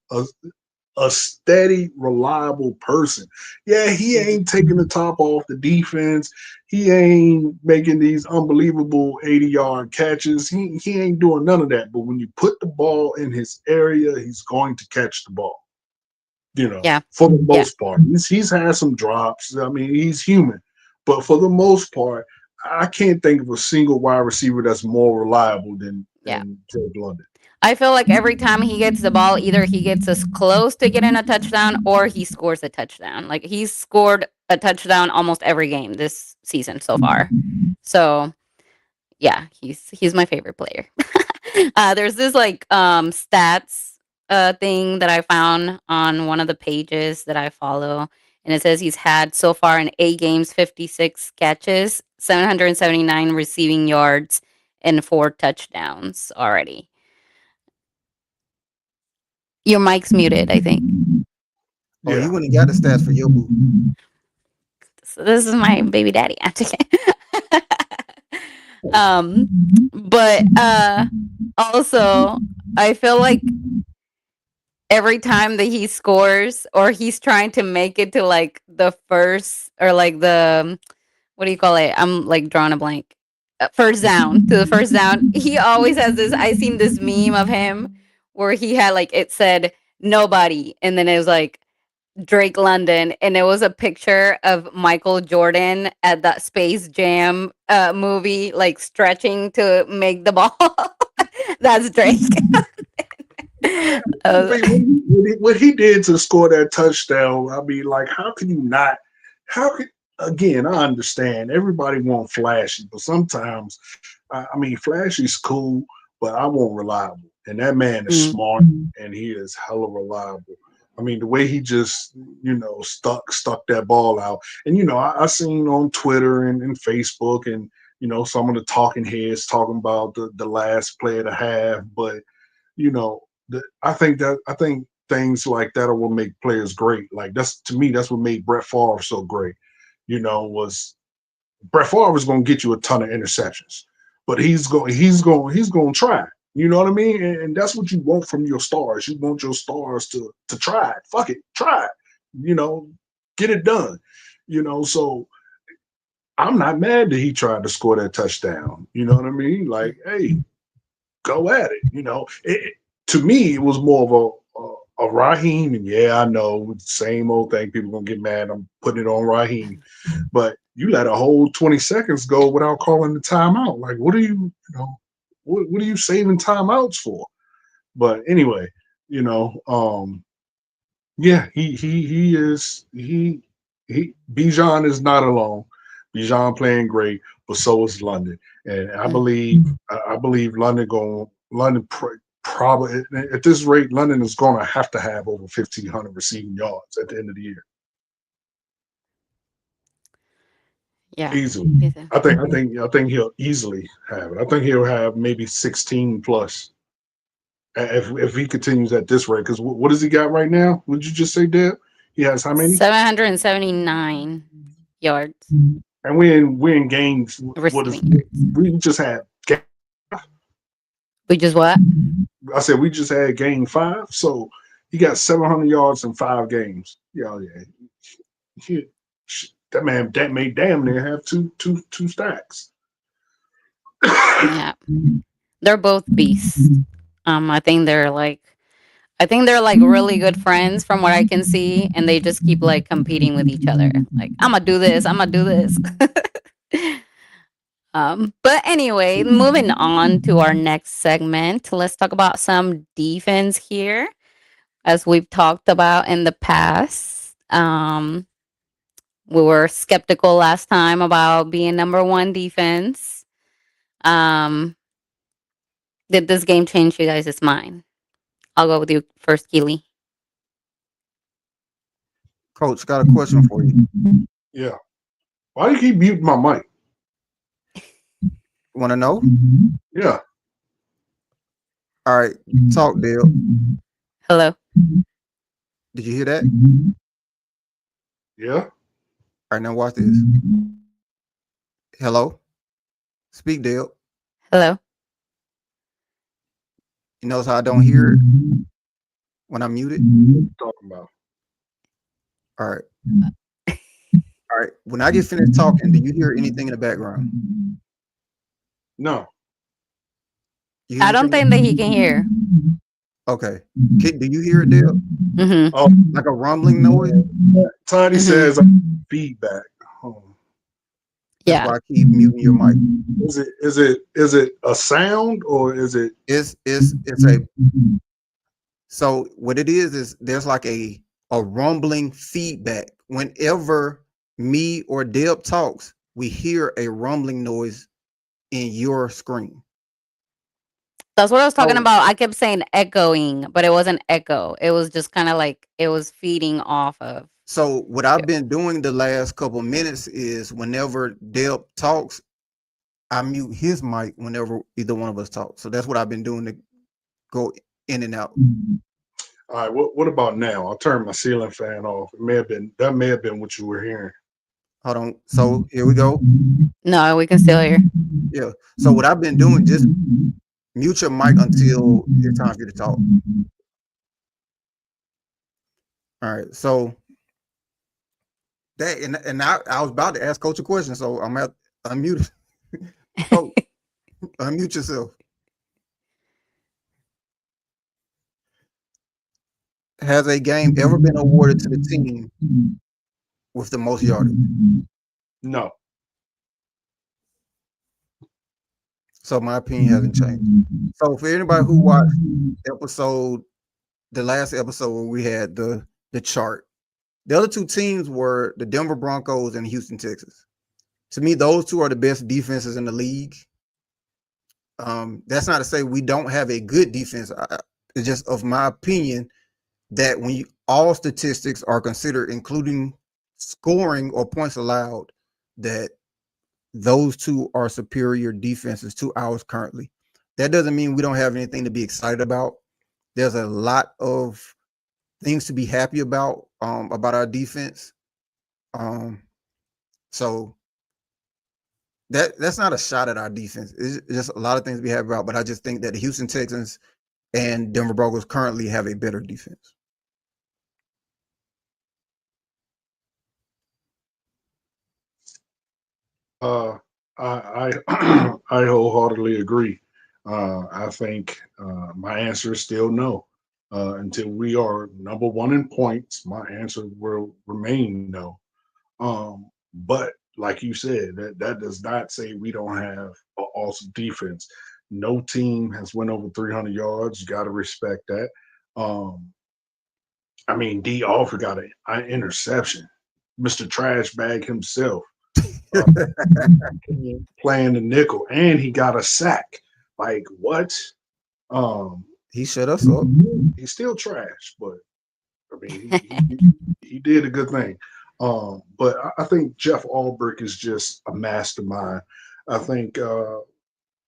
Speaker 1: a steady, reliable person? Yeah, he ain't taking the top off the defense. He ain't making these unbelievable 80-yard catches. He ain't doing none of that. But when you put the ball in his area, he's going to catch the ball. For the most part. He's had some drops. I mean, he's human. But for the most part, I can't think of a single wide receiver that's more reliable than Drake London.
Speaker 4: I feel like every time he gets the ball, either he gets as close to getting a touchdown or he scores a touchdown. Like, he's scored a touchdown almost every game this season so far. So, yeah, he's my favorite player. There's this stats thing that I found on one of the pages that I follow, and it says he's had so far in 8 games 56 catches, 779 receiving yards, and 4 touchdowns already. Your mic's muted, I think.
Speaker 3: Oh,
Speaker 1: Yeah.
Speaker 3: you wouldn't got the stats for your boo.
Speaker 4: So this is my baby daddy. I'm just kidding. But also I feel like every time that he scores or he's trying to make it to like the first or like the what do you call it? I'm like drawing a blank. First down to the first down. He always has this. I seen this meme of him where he had like it said nobody, and then it was like Drake London, and it was a picture of Michael Jordan at that Space Jam movie, like stretching to make the ball. That's Drake.
Speaker 1: I mean, what he did to score that touchdown, I mean, like, how can you not? How can again? I understand everybody want flashy, but sometimes, I mean, flashy's cool, but I want reliable. And that man is
Speaker 4: Mm.
Speaker 1: smart, and he is hella reliable. I mean, the way he just, stuck that ball out, and I seen on Twitter and Facebook, and some of the talking heads talking about the last play of the half, but you know, I think things like that are what make players great. Like that's to me, that's what made Brett Favre so great. Was Brett Favre was going to get you a ton of interceptions, but he's going to try. You know what I mean? And that's what you want from your stars. You want your stars to try it. Fuck it, try it. Get it done. So I'm not mad that he tried to score that touchdown. You know what I mean? Like, hey, go at it. To me, it was more of a Raheem, and yeah, I know same old thing. People gonna get mad. I'm putting it on Raheem, but you let a whole 20 seconds go without calling the timeout. Like, what are what are you saving timeouts for? But anyway, yeah, he Bijan is not alone. Bijan playing great, but so is London, and I believe London probably at this rate London is going to have over 1,500 receiving yards at the end of the year
Speaker 4: Yeah.
Speaker 1: easily. I think he'll easily have it. I think he'll have maybe 16 plus if he continues at this rate. Because what does he got right now? Would you just say, Deb? He has how many?
Speaker 4: 779 yards
Speaker 1: And we're in games. What is
Speaker 4: receiving yards.
Speaker 1: we just had?
Speaker 4: We just what?
Speaker 1: I said we just had game 5, so he got 700 yards in 5 games. Yeah, yeah. He- that made damn near have two stacks.
Speaker 4: Yeah. They're both beasts. I think they're like really good friends from what I can see, and they just keep like competing with each other. Like, I'm gonna do this, I'm gonna do this. But anyway, moving on to our next segment, let's talk about some defense here, as we've talked about in the past. We were skeptical last time about being number one defense. Um, did this game change you guys' mind? I'll go with you first, Keely.
Speaker 3: Coach, got a question for you.
Speaker 1: Yeah. Why do you keep muting my mic?
Speaker 3: Want to know?
Speaker 1: Yeah.
Speaker 3: All right, talk, Dale.
Speaker 4: Hello.
Speaker 3: Did you hear that?
Speaker 1: Yeah.
Speaker 3: All right, now watch this. Hello? Speak, Dale.
Speaker 4: Hello.
Speaker 3: You notice how I don't hear it when I'm muted?
Speaker 1: What you talking about?
Speaker 3: All right. All right. When I get finished talking, do you hear anything in the background?
Speaker 1: No.
Speaker 3: You hear
Speaker 4: I don't
Speaker 3: anything?
Speaker 4: think that he can hear.
Speaker 3: Okay. Do you hear it, Dale?
Speaker 4: Mm-hmm.
Speaker 1: Oh,
Speaker 3: Like a rumbling noise?
Speaker 1: Tiny
Speaker 4: Mhm.
Speaker 1: says feedback.
Speaker 3: That's
Speaker 4: Yeah.
Speaker 3: why I keep muting your mic.
Speaker 1: Is it a sound or is it?
Speaker 3: It's a so what it is there's like a rumbling feedback. Whenever me or Deb talks, we hear a rumbling noise in your screen.
Speaker 4: That's what I was talking
Speaker 1: Oh,
Speaker 4: about. I kept saying echoing, but it wasn't echo. It was just kind of like it was feeding off of.
Speaker 3: So what I've been doing the last couple minutes is whenever Deb talks, I mute his mic whenever either one of us talks. So that's what I've been doing to go in and out.
Speaker 1: All right, what about now? I'll turn my ceiling fan off. That may have been what you were hearing.
Speaker 3: Hold on. So here we go.
Speaker 4: No, we can still hear.
Speaker 3: Yeah. So what I've been doing, just mute your mic until it's time for you to talk. All right. So that and I was about to ask Coach a question, so I'm at unmute. Coach, unmute yourself. Has a game ever been awarded to the team with the most yardage?
Speaker 1: No.
Speaker 3: So my opinion hasn't changed. So for anybody who watched the last episode where we had the chart, the other two teams were the Denver Broncos and Houston Texans. To me, those two are the best defenses in the league. That's not to say we don't have a good defense. It's just of my opinion that when all statistics are considered, including scoring or points allowed, that those two are superior defenses to ours currently. That doesn't mean we don't have anything to be excited about. There's a lot of things to be happy about our defense. So that's not a shot at our defense. It's just a lot of things to be happy about. But I just think that the Houston Texans and Denver Broncos currently have a better defense.
Speaker 1: I I wholeheartedly agree. I think my answer is still no. Until we are number one in points, my answer will remain no. But like you said, that does not say we don't have an awesome defense. No team has went over 300 yards. You got to respect that. Um, I mean, D. Alford got an interception. Mr. Trash Bag himself uh, playing the nickel, and he got a sack. Like what? Um,
Speaker 3: He shut us up.
Speaker 1: he's still trash, but I mean, he did a good thing. But I think Jeff Albrecht is just a mastermind. I think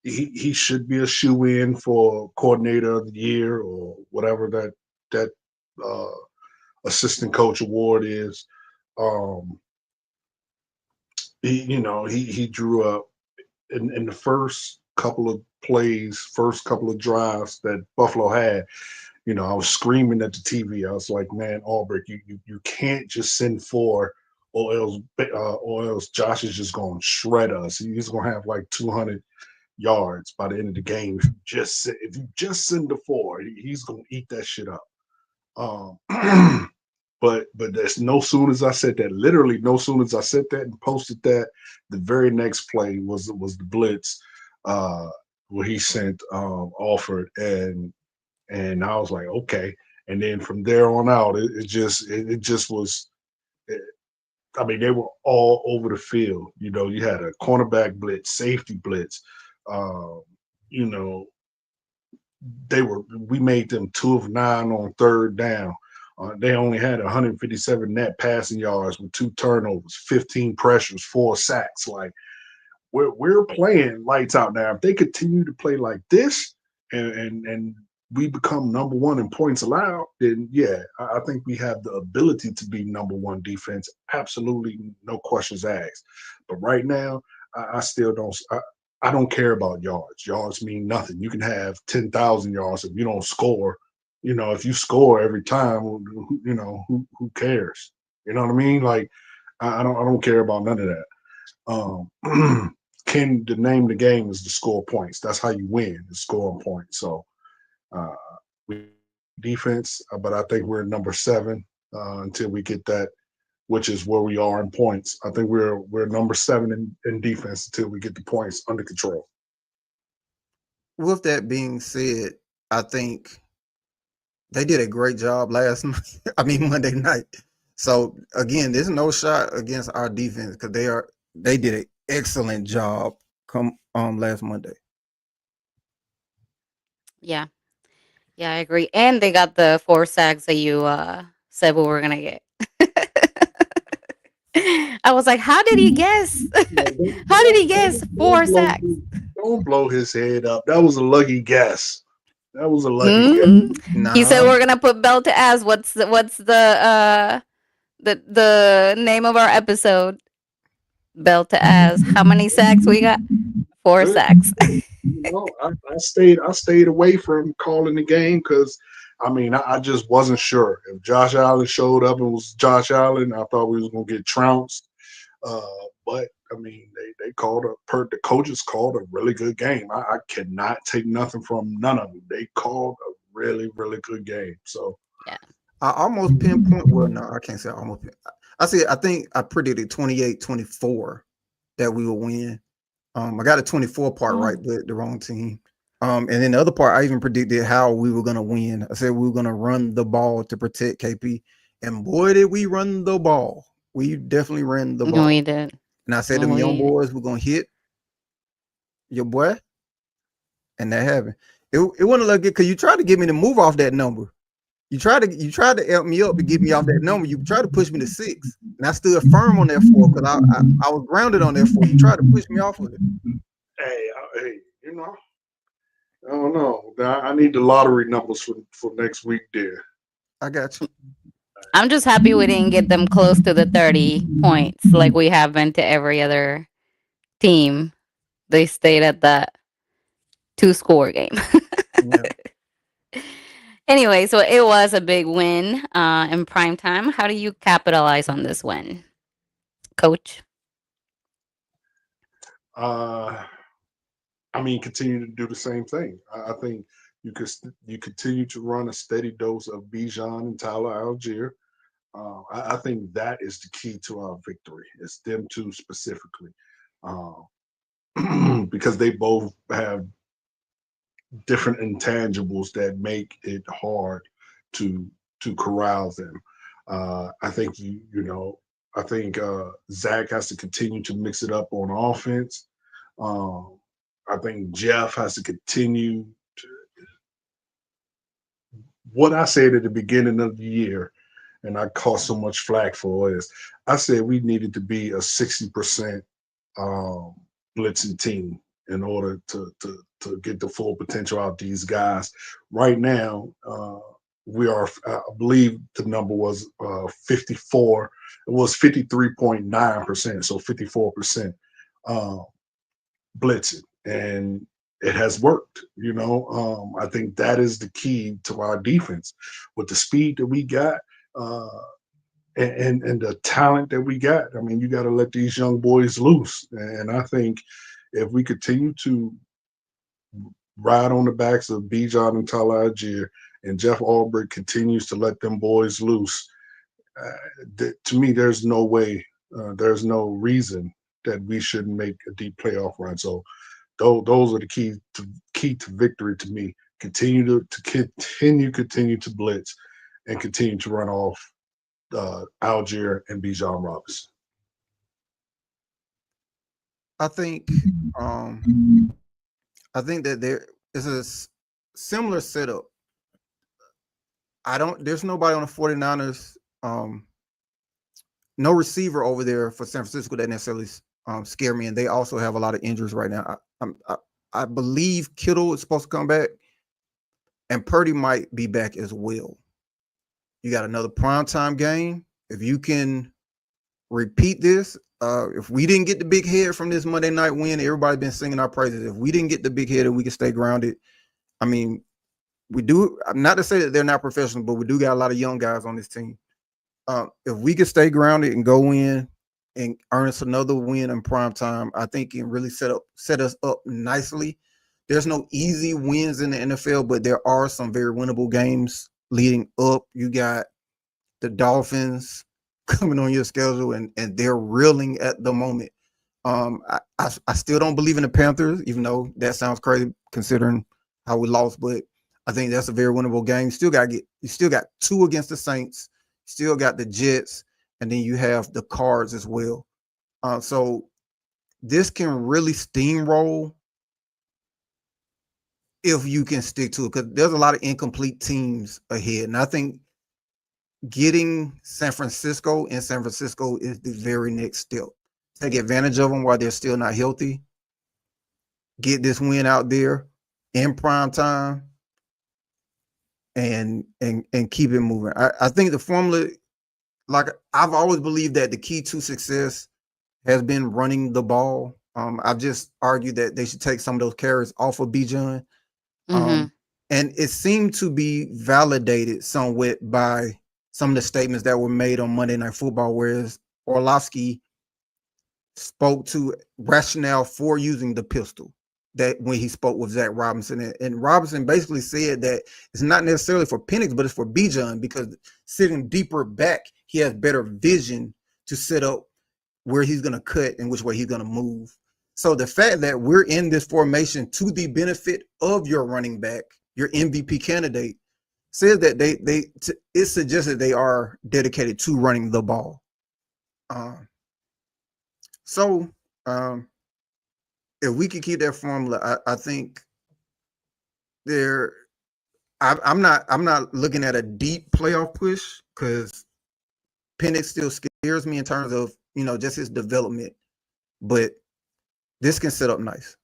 Speaker 1: he should be a shoe in for coordinator of the year or whatever that uh, assistant coach award is. Um, he drew up in the first couple of plays, first couple of drives that Buffalo had. I was screaming at the TV. I was like, "Man, Albrecht, you can't just send four, or else Josh is just going to shred us. He's going to have like 200 yards by the end of the game. If you just send the four, he's going to eat that shit up." But that's no sooner as I said that, literally no sooner as I said that and posted that, the very next play was the blitz, where he sent Alford, and I was like, okay. And then from there on out, it just was. I mean, they were all over the field. You had a cornerback blitz, safety blitz. Um, you know, we made them 2 of 9 on third down. They only had 157 net passing yards with 2 turnovers, 15 pressures, 4 sacks. Like we're playing lights out now. If they continue to play like this, and we become number one in points allowed, then yeah, I think we have the ability to be number one defense. Absolutely, no questions asked. But right now, I still don't. I don't care about yards. Yards mean nothing. You can have 10,000 yards if you don't score. If you score every time, who cares? You know what I mean? Like I don't care about none of that. The name of the game is to score points. That's how you win, is scoring points. So uh, we defense, but I think we're number 7 until we get that, which is where we are in points. I think we're number 7 in defense until we get the points under control.
Speaker 3: With that being said, I think they did a great job last night. I mean Monday night. So again, there's no shot against our defense because they did an excellent job last Monday.
Speaker 4: Yeah. Yeah, I agree. And they got the 4 sacks that you said we were gonna get. I was like, how did he guess? How did he guess 4 sacks?
Speaker 1: Don't blow his head up. That was a lucky guess. That was a lucky game.
Speaker 4: He said
Speaker 3: Nah,
Speaker 4: we're gonna put belt to ass. What's the name of our episode? Belt to ass. How many sacks we got? 4
Speaker 1: Good.
Speaker 4: sacks.
Speaker 1: I stayed away from calling the game because I just wasn't sure if Josh Allen showed up and was Josh Allen. I thought we was gonna get trounced. Uh, but they called the coaches called a really good game. I cannot take nothing from none of them. They called a really, really good game. So
Speaker 4: Yeah.
Speaker 3: I almost pinpoint. Well, no, I can't say almost. I think I predicted 28-24 that we will win. I got a 24 part right, but the wrong team. And then the other part, I even predicted how we were gonna win. I said we were gonna run the ball to protect KP, and boy, did we run the ball. We definitely ran the ball.
Speaker 4: We did.
Speaker 3: And I said, them young boys, we're gonna hit your boy, and that happened. It wasn't look good because you tried to get me to move off that number. You tried to help me up to get me off that number. You tried to push me to 6, and I stood firm on that 4 because I was grounded on that 4. You tried to push me off of it.
Speaker 1: hey, I don't know. I need the lottery numbers for next week, dear.
Speaker 3: I got you.
Speaker 4: I'm just happy we didn't get them close to the 30 points like we have been to every other team. They stayed at that 2-score game.
Speaker 3: Yeah.
Speaker 4: Anyway, so it was a big win in prime time. How do you capitalize on this win, Coach?
Speaker 1: Continue to do the same thing. I think you continue to run a steady dose of Bijan and Tyler Algier. I think that is the key to our victory. It's them two specifically, because they both have different intangibles that make it hard to corral them. I think I think Zach has to continue to mix it up on offense. I think Jeff has to continue to, what I said at the beginning of the year, and I caught so much flack for, is I said we needed to be a 60% blitzing team in order to get the full potential out of these guys. Right now, we are, I believe the number was 54. It was 53.9%, so 54% blitzing, and it has worked. I think that is the key to our defense with the speed that we got. And the talent that we got. You got to let these young boys loose. And I think if we continue to ride on the backs of Bijan and Tyler Algier, and Jeff Albrecht continues to let them boys loose, to me, there's no way, there's no reason that we shouldn't make a deep playoff run. So those are the key to victory to me. Continue to blitz and continue to run off Algier and Bijan Robinson.
Speaker 3: I think that there is a similar setup. There's nobody on the 49ers, no receiver over there for San Francisco that necessarily scare me, and they also have a lot of injuries right now. I believe Kittle is supposed to come back, and Purdy might be back as well. You got another primetime game. If you can repeat this, if we didn't get the big head from this Monday night win, everybody's been singing our praises. If we didn't get the big head and we can stay grounded, we do. Not to say that they're not professional, but we do got a lot of young guys on this team. If we can stay grounded and go in and earn us another win in prime time, I think it can really set us up nicely. There's no easy wins in the NFL, but there are some very winnable games leading up. You got the Dolphins coming on your schedule, and they're reeling at the moment. I still don't believe in the Panthers, even though that sounds crazy considering how we lost, but I think that's a very winnable game. You still got 2 against the Saints, still got the Jets, and then you have the Cards as well. So this can really steamroll if you can stick to it, because there's a lot of incomplete teams ahead. And I think getting San Francisco is the very next step. Take advantage of them while they're still not healthy. Get this win out there in prime time. and keep it moving. I think the formula, like I've always believed that the key to success has been running the ball. I've just argued that they should take some of those carries off of Bijan.
Speaker 4: Mm-hmm.
Speaker 3: And it seemed to be validated somewhat by some of the statements that were made on Monday Night Football, whereas Orlovsky spoke to rationale for using the pistol that when he spoke with Zach Robinson. And Robinson basically said that it's not necessarily for Penix, but it's for Bijan, because sitting deeper back, he has better vision to set up where he's going to cut and which way he's going to move. So the fact that we're in this formation to the benefit of your running back, your MVP candidate, says that it suggests that they are dedicated to running the ball. So if we can keep that formula, I think I'm not looking at a deep playoff push, because Penix still scares me in terms of, just his development, but this can set up nice.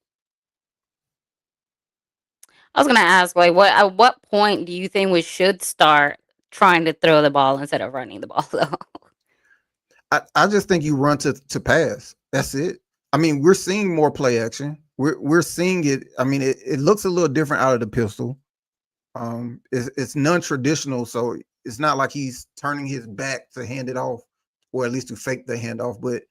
Speaker 4: I was gonna ask, like, at what point do you think we should start trying to throw the ball instead of running the ball, though?
Speaker 3: I just think you run to pass. That's it. I mean, we're seeing more play action. We're seeing it. I mean, it looks a little different out of the pistol. It's non-traditional, so it's not like he's turning his back to hand it off, or at least to fake the handoff. But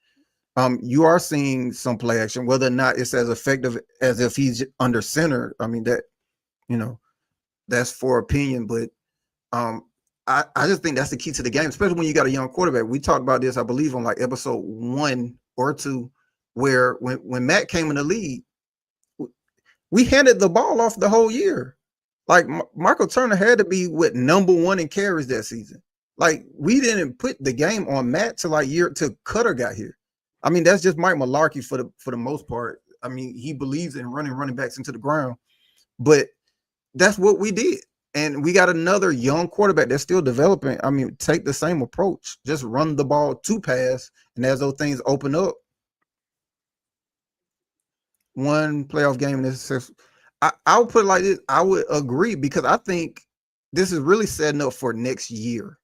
Speaker 3: you are seeing some play action, whether or not it's as effective as if he's under center. I mean, that, that's for opinion, but I just think that's the key to the game, especially when you got a young quarterback. We talked about this, I believe, on like episode 1 or 2, where when Matt came in the league, we handed the ball off the whole year. Like Michael Turner had to be number 1 in carries that season. Like, we didn't put the game on Matt till Cutter got here. I mean, that's just Mike Malarkey for the most part. I mean, he believes in running backs into the ground, but that's what we did. And we got another young quarterback that's still developing. I mean, take the same approach. Just run the ball to pass, and as those things open up, one playoff game in this, I would put it like this. I would agree, because I think this is really setting up for next year.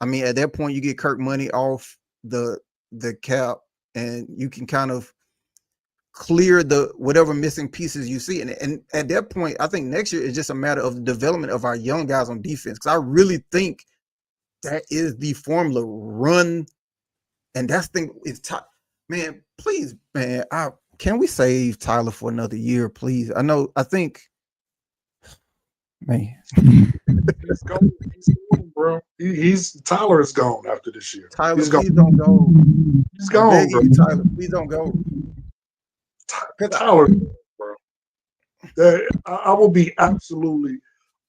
Speaker 3: I mean, at that point, you get Kirk money off the cap, and you can kind of clear the whatever missing pieces you see. And at that point, I think next year is just a matter of the development of our young guys on defense, because I really think that is the formula. Run, and that's the thing is, man, please, man, can we save Tyler for another year, please? I think, man.
Speaker 1: He's gone, bro. Tyler is gone after this year.
Speaker 3: Tyler,
Speaker 1: he's
Speaker 3: please don't go.
Speaker 1: He's gone, bro.
Speaker 3: Tyler, please don't go.
Speaker 1: Tyler, bro. I will be absolutely,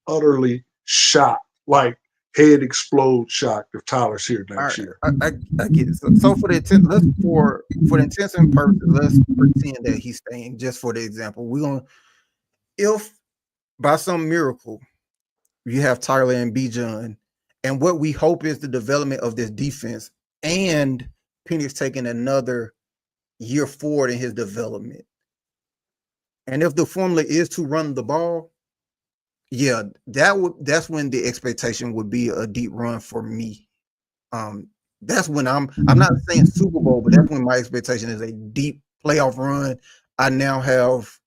Speaker 1: utterly shocked, like head explode shocked, if Tyler's here next year.
Speaker 3: I get it. So for the intensive purpose, let's pretend that he's staying, just for the example. If by some miracle you have Tyler and Bijan, and what we hope is the development of this defense, and Penix taking another year forward in his development, and if the formula is to run the ball, yeah, that's when the expectation would be a deep run for me. That's when I'm not saying Super Bowl, but that's when my expectation is a deep playoff run. I now have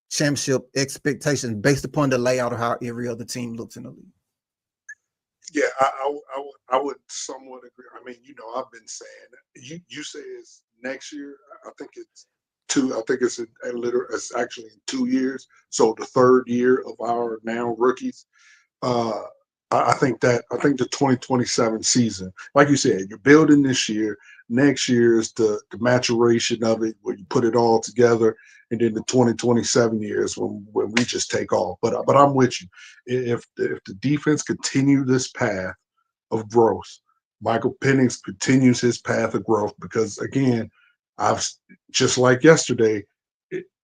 Speaker 3: championship expectations based upon the layout of how every other team looks in the league.
Speaker 1: Yeah, I would somewhat agree. I mean, I've been saying, you say it's next year. I think it's it's actually in 2 years. So the third year of our now rookies. I think the 2027 season, like you said, you're building this year. Next year is the maturation of it, where you put it all together, and then the 2027 years when we just take off. But I'm with you. If the defense continue this path of growth, Michael Penix continues his path of growth, because again, just like yesterday,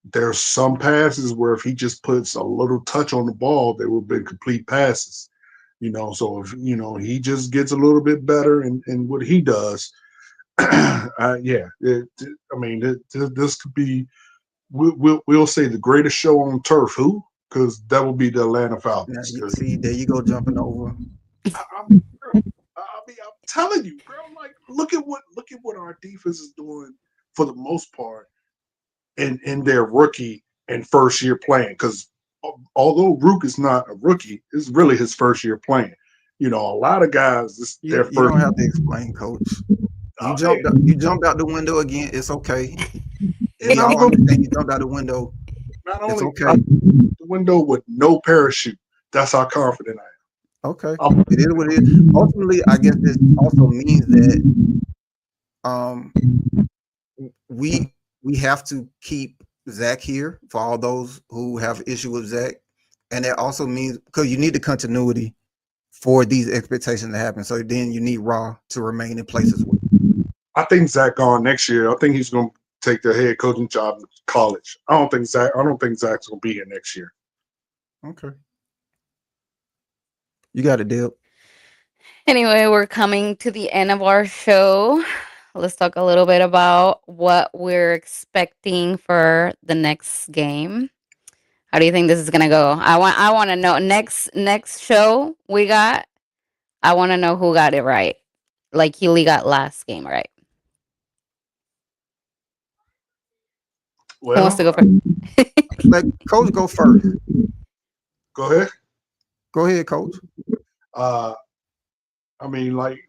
Speaker 1: there's some passes where if he just puts a little touch on the ball, they would have been complete passes. So if he just gets a little bit better in what he does, this could be, we'll say, the greatest show on turf. Who? because that will be the Atlanta
Speaker 3: Now,
Speaker 1: Falcons.
Speaker 3: you
Speaker 1: 'Cause
Speaker 3: see, there you go jumping over.
Speaker 1: I'm telling you, bro. Like, look at what our defense is doing for the most part in their rookie and first year playing. Because although Rook is not a rookie, it's really his first year playing. You know, a lot of guys, this their
Speaker 3: You
Speaker 1: first.
Speaker 3: don't have to explain, Coach. You
Speaker 1: Hey,
Speaker 3: jumped out the window again. It's okay.
Speaker 1: and
Speaker 3: We
Speaker 1: I'm
Speaker 3: all
Speaker 1: going
Speaker 3: understand you jumped out the window.
Speaker 1: not
Speaker 3: It's
Speaker 1: only
Speaker 3: okay.
Speaker 1: out the window with no parachute. That's how confident I
Speaker 3: Okay.
Speaker 1: am.
Speaker 3: It is what it is. Ultimately, I guess this also means that um we have to keep Zach here for all those who have issue with Zach. And that also means because you need the continuity for these expectations to happen. So then you need Raw to remain in place as well.
Speaker 1: I think Zach gone next year. I think he's going to take the head coaching job in college. I don't think Zach's going to be here next year.
Speaker 3: Okay. You got it, Deb.
Speaker 4: Anyway, we're coming to the end of our show. Let's talk a little bit about what we're expecting for the next game. How do you think this is gonna go? I want to know next show we got. I want to know who got it right. Like Healy got last game right. Who wants to go
Speaker 1: Well,
Speaker 4: first?
Speaker 3: Let Coach go first.
Speaker 1: go ahead.
Speaker 3: Go ahead, Coach.
Speaker 1: Uh, I mean, like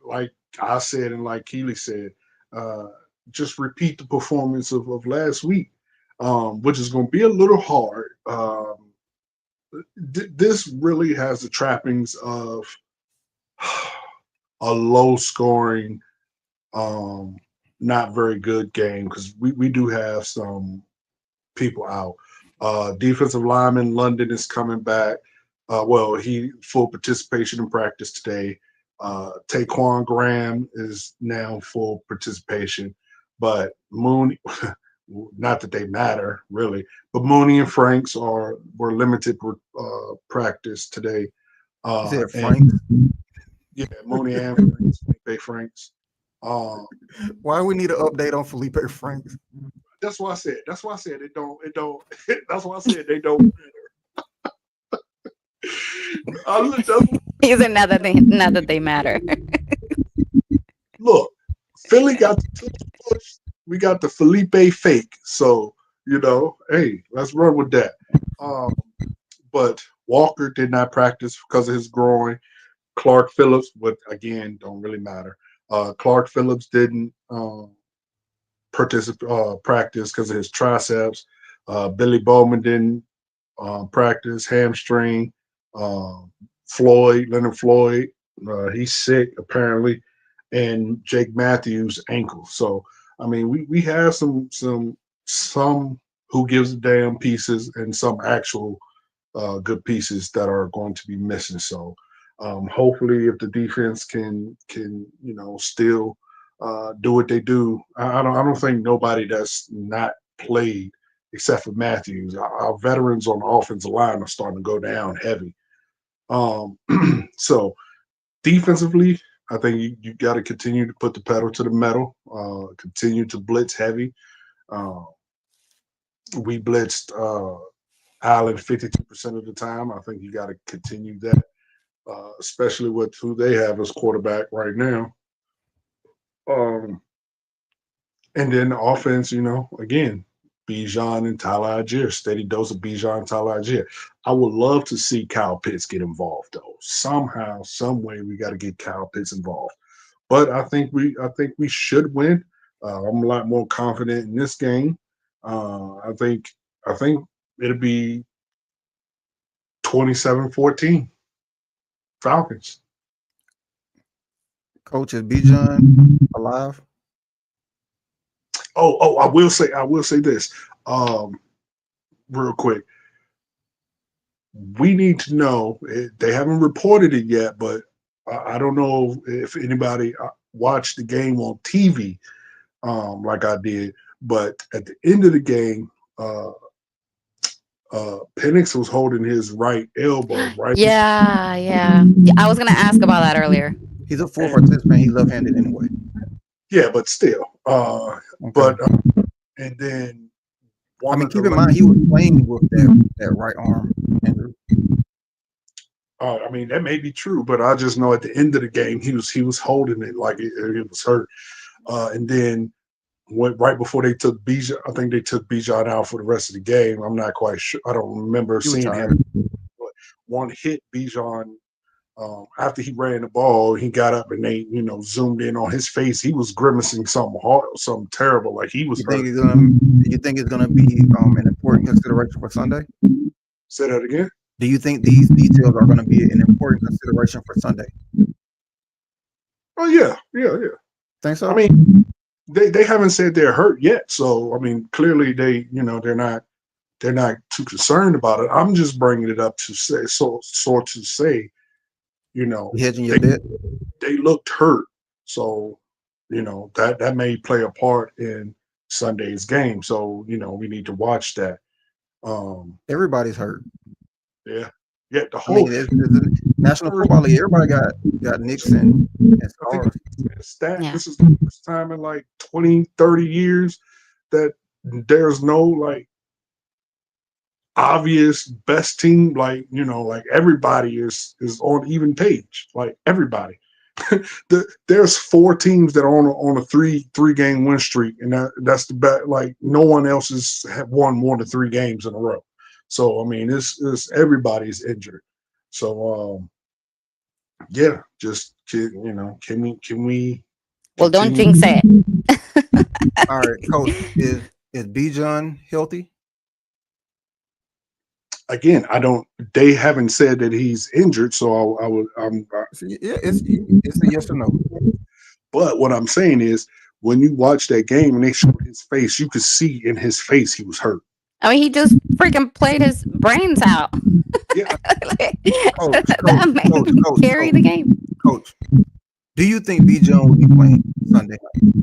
Speaker 1: I said and like Keely said, uh, just repeat the performance of last week, which is going to be a little hard. This really has the trappings of a low scoring, not very good game because we do have some people out. Defensive lineman London is coming back. Well, he full participation in practice today. Taquan Graham is now full participation, but Mooney, not that they matter really, but Mooney and Franks were limited practice today.
Speaker 3: You said
Speaker 1: And
Speaker 3: Frank.
Speaker 1: yeah, Mooney and Franks, Felipe Franks.
Speaker 3: Why we need an update on Felipe Franks?
Speaker 1: That's why I said. That's why I said it don't. It don't. That's why I said they don't matter.
Speaker 4: He said not that they matter.
Speaker 1: Look, Philly got the Tush push. We got the Felipe fake. So hey, let's run with that. But Walker did not practice because of his groin. Clark Phillips, but again, don't really matter. Clark Phillips didn't practice because of his triceps. Billy Bowman didn't practice, hamstring. Leonard Floyd, he's sick apparently, and Jake Matthews ankle. So I mean, we have some who gives a damn pieces and some actual good pieces that are going to be missing. So hopefully, if the defense can still do what they do, I don't think nobody that's not played except for Matthews. Our veterans on the offensive line are starting to go down heavy. So defensively, I think you got to continue to put the pedal to the metal, continue to blitz heavy. We blitzed Allen 52% of the time. I think you got to continue that, especially with who they have as quarterback right now. And then the offense, again, Bijan and Tyler Algier, steady dose of Bijan and Tyler Algier. I would love to see Kyle Pitts get involved though. Somehow, some way, we got to get Kyle Pitts involved. But I think we should win. I'm a lot more confident in this game. I think it'll be 27-14 Falcons.
Speaker 3: Coach, is Bijan alive?
Speaker 1: Oh, I will say this, real quick. We need to know. They haven't reported it yet, but I don't know if anybody watched the game on TV, like I did. But at the end of the game, Penix was holding his right elbow, right?
Speaker 4: Yeah. I was gonna ask about that earlier.
Speaker 3: He's a full participant. He's left-handed anyway.
Speaker 1: Yeah, but still.
Speaker 3: Okay.
Speaker 1: But and then
Speaker 3: keep in mind he was playing with that right arm injury.
Speaker 1: I mean, that may be true, but I just know at the end of the game he was holding it like it was hurt. And then right before they took Bijan, I think they took Bijan out for the rest of the game. I'm not quite sure. I don't remember
Speaker 3: He was
Speaker 1: seeing
Speaker 3: tired.
Speaker 1: him. But one hit Bijan after he ran the ball. He got up and they zoomed in on his face. He was grimacing something hard, something terrible, like he was
Speaker 3: You think
Speaker 1: hurt.
Speaker 3: it's gonna? You think it's gonna be an important consideration for Sunday?
Speaker 1: Say that again.
Speaker 3: Do you think these details are going to be an important consideration for Sunday?
Speaker 1: Oh yeah.
Speaker 3: Think
Speaker 1: I
Speaker 3: so?
Speaker 1: mean, they haven't said they're hurt yet, so I mean, clearly they're not too concerned about it. I'm just bringing it up to say to say,
Speaker 3: You hedging your
Speaker 1: they
Speaker 3: bet?
Speaker 1: they looked hurt, so that may play a part in Sunday's game. So we need to watch that. Um,
Speaker 3: Everybody's hurt.
Speaker 1: yeah, yeah. The
Speaker 3: I mean,
Speaker 1: whole
Speaker 3: it's a National Football League. Everybody got nicks and
Speaker 1: I think
Speaker 3: scars.
Speaker 1: stat.
Speaker 4: Yeah.
Speaker 1: This is the first time in like 20, 30 years that there's no like obvious best team. Like like everybody is on even page. Like everybody. There's four teams that are on a three game win streak, and that's the best. Like no one else has have won more than 3 games in a row. So I mean, it's everybody's injured. So yeah, just can we
Speaker 4: Well, don't
Speaker 1: continue?
Speaker 4: jinx it.
Speaker 3: All right, Coach, is Bijan healthy?
Speaker 1: Again, I don't. They haven't said that he's injured, so I would.
Speaker 3: Yeah, it's a yes or no.
Speaker 1: But what I'm saying is, when you watch that game and they showed his face, you could see in his face he was hurt.
Speaker 4: I mean, he just freaking played his brains out.
Speaker 1: Yeah,
Speaker 4: Like,
Speaker 3: Coach,
Speaker 4: that man carried the game.
Speaker 3: Coach. Do you think Bijan will be playing Sunday night?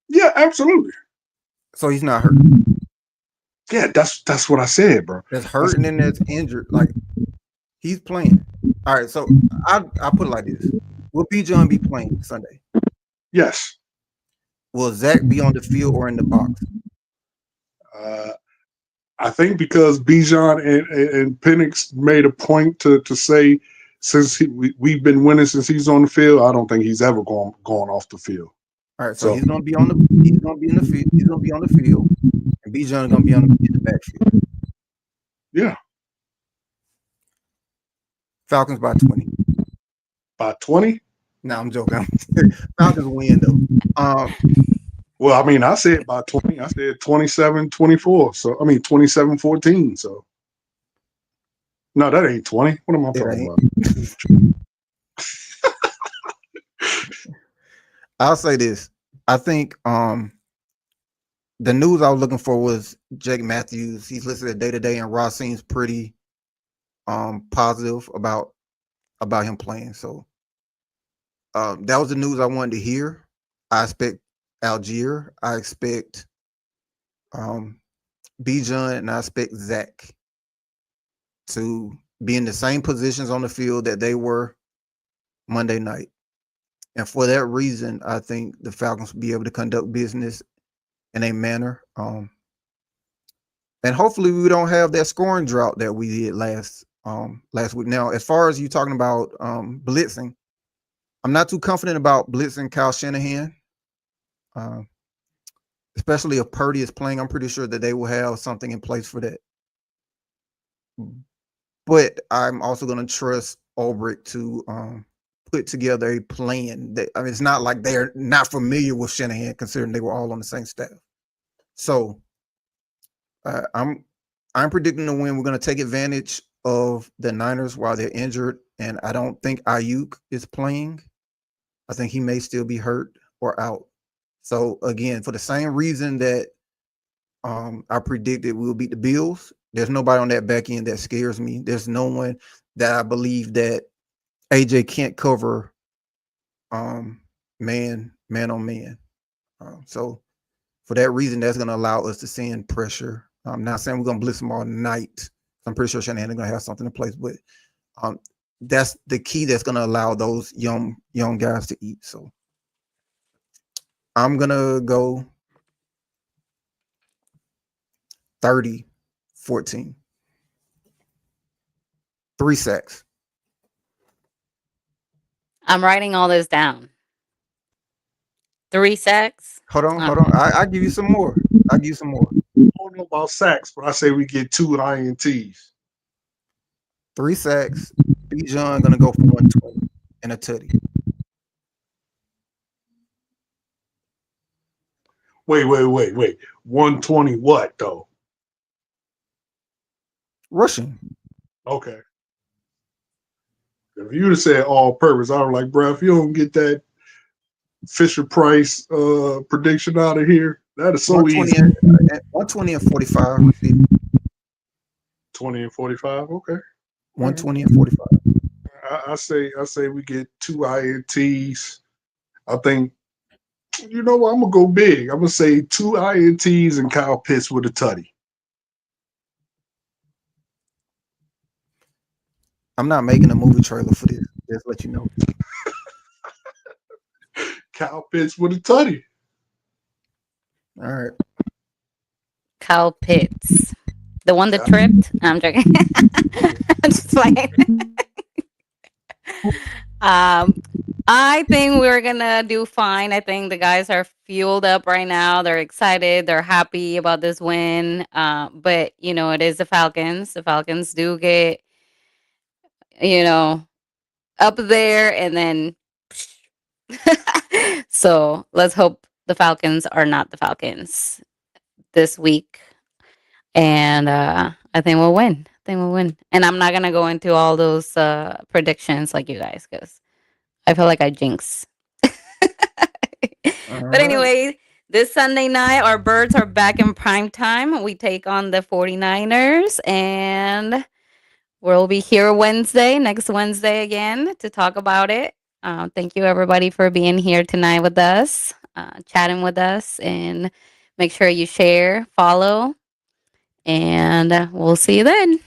Speaker 1: yeah, absolutely.
Speaker 3: So he's not hurt.
Speaker 1: Yeah, that's what I said, bro.
Speaker 3: That's hurt and then that's injured. Like he's playing. All right, so I put it like this: will Bijan be playing Sunday?
Speaker 1: Yes.
Speaker 3: Will Zach be on the field or in the box?
Speaker 1: Uh, I think because Bijan and Penix made a point to say since we've been winning since he's on the field, I don't think he's ever gone off the field.
Speaker 3: All right, so he's gonna be on the he's gonna be in the field. He's gonna be on the field, and Bijan is gonna be in the backfield.
Speaker 1: Yeah,
Speaker 3: Falcons by 20.
Speaker 1: by 20.
Speaker 3: No, I'm joking. Falcons win though.
Speaker 1: Well, I mean, I said by 20. I said 27-24. So I mean 27-14. So no, that ain't 20. What am I talking about?
Speaker 3: I'll say this. I think the news I was looking for was Jake Matthews. He's listed at day-to-day, and Ross seems pretty positive about him playing. So that was the news I wanted to hear. I expect Algier. I expect Bijan, and I expect Zach to be in the same positions on the field that they were Monday night. And for that reason, I think the Falcons will be able to conduct business in a manner. And hopefully we don't have that scoring drought that we did last week. Now, as far as you talking about blitzing, I'm not too confident about blitzing Kyle Shanahan. Especially if Purdy is playing, I'm pretty sure that they will have something in place for that. But I'm also going to trust Ulbrich to put together a plan. That, I mean, it's not like they're not familiar with Shanahan, considering they were all on the same staff. So I'm predicting to win. We're going to take advantage of the Niners while they're injured, and I don't think Ayuk is playing. I think he may still be hurt or out. So again, for the same reason that I predicted we'll beat the Bills, there's nobody on that back end that scares me. There's no one that I believe that AJ can't cover man on man. So for that reason, that's going to allow us to send pressure. I'm not saying we're going to blitz them all night. I'm pretty sure Shanahan is going to have something in place, but that's the key that's going to allow those young guys to eat. So I'm going to go 30-14. 3 sacks.
Speaker 4: I'm writing all this down. 3 sacks.
Speaker 3: Hold on,
Speaker 4: Oh,
Speaker 3: hold on. I give you some more. I give you some more.
Speaker 1: I don't know about sacks, but I say we get 2 INTs.
Speaker 3: 3 sacks. Bijan gonna go for 120 and a tutty.
Speaker 1: Wait. 120 what though?
Speaker 3: Rushing.
Speaker 1: Okay. If you'd have said all purpose, I was like, bro, if you don't get that Fisher Price prediction out of here, that is so
Speaker 3: 120
Speaker 1: easy.
Speaker 3: and 120 and 45 receiving.
Speaker 1: 20 and 45. Okay.
Speaker 3: 120 and 45.
Speaker 1: I say we get 2 INTs. I think you know what, I'm gonna go big. I'm gonna say 2 INTs and Kyle Pitts with a tutty.
Speaker 3: I'm not making a movie trailer for this. Just let you know.
Speaker 1: Kyle Pitts with a tutty.
Speaker 3: All right.
Speaker 4: Kyle Pitts. The one that tripped? I'm joking. I'm just playing. I think we're gonna do fine. I think the guys are fueled up right now. They're excited. They're happy about this win. But it is the Falcons. The Falcons do get you know up there, and then so let's hope the Falcons are not the Falcons this week. And I think we'll win. And I'm not gonna go into all those predictions like you guys, because I feel like I jinx.
Speaker 3: All
Speaker 4: But
Speaker 3: right.
Speaker 4: anyway, this Sunday night, our Birds are back in prime time. We take on the 49ers, and we'll be here next Wednesday again to talk about it. Thank you, everybody, for being here tonight with us, chatting with us, and make sure you share, follow, and we'll see you then.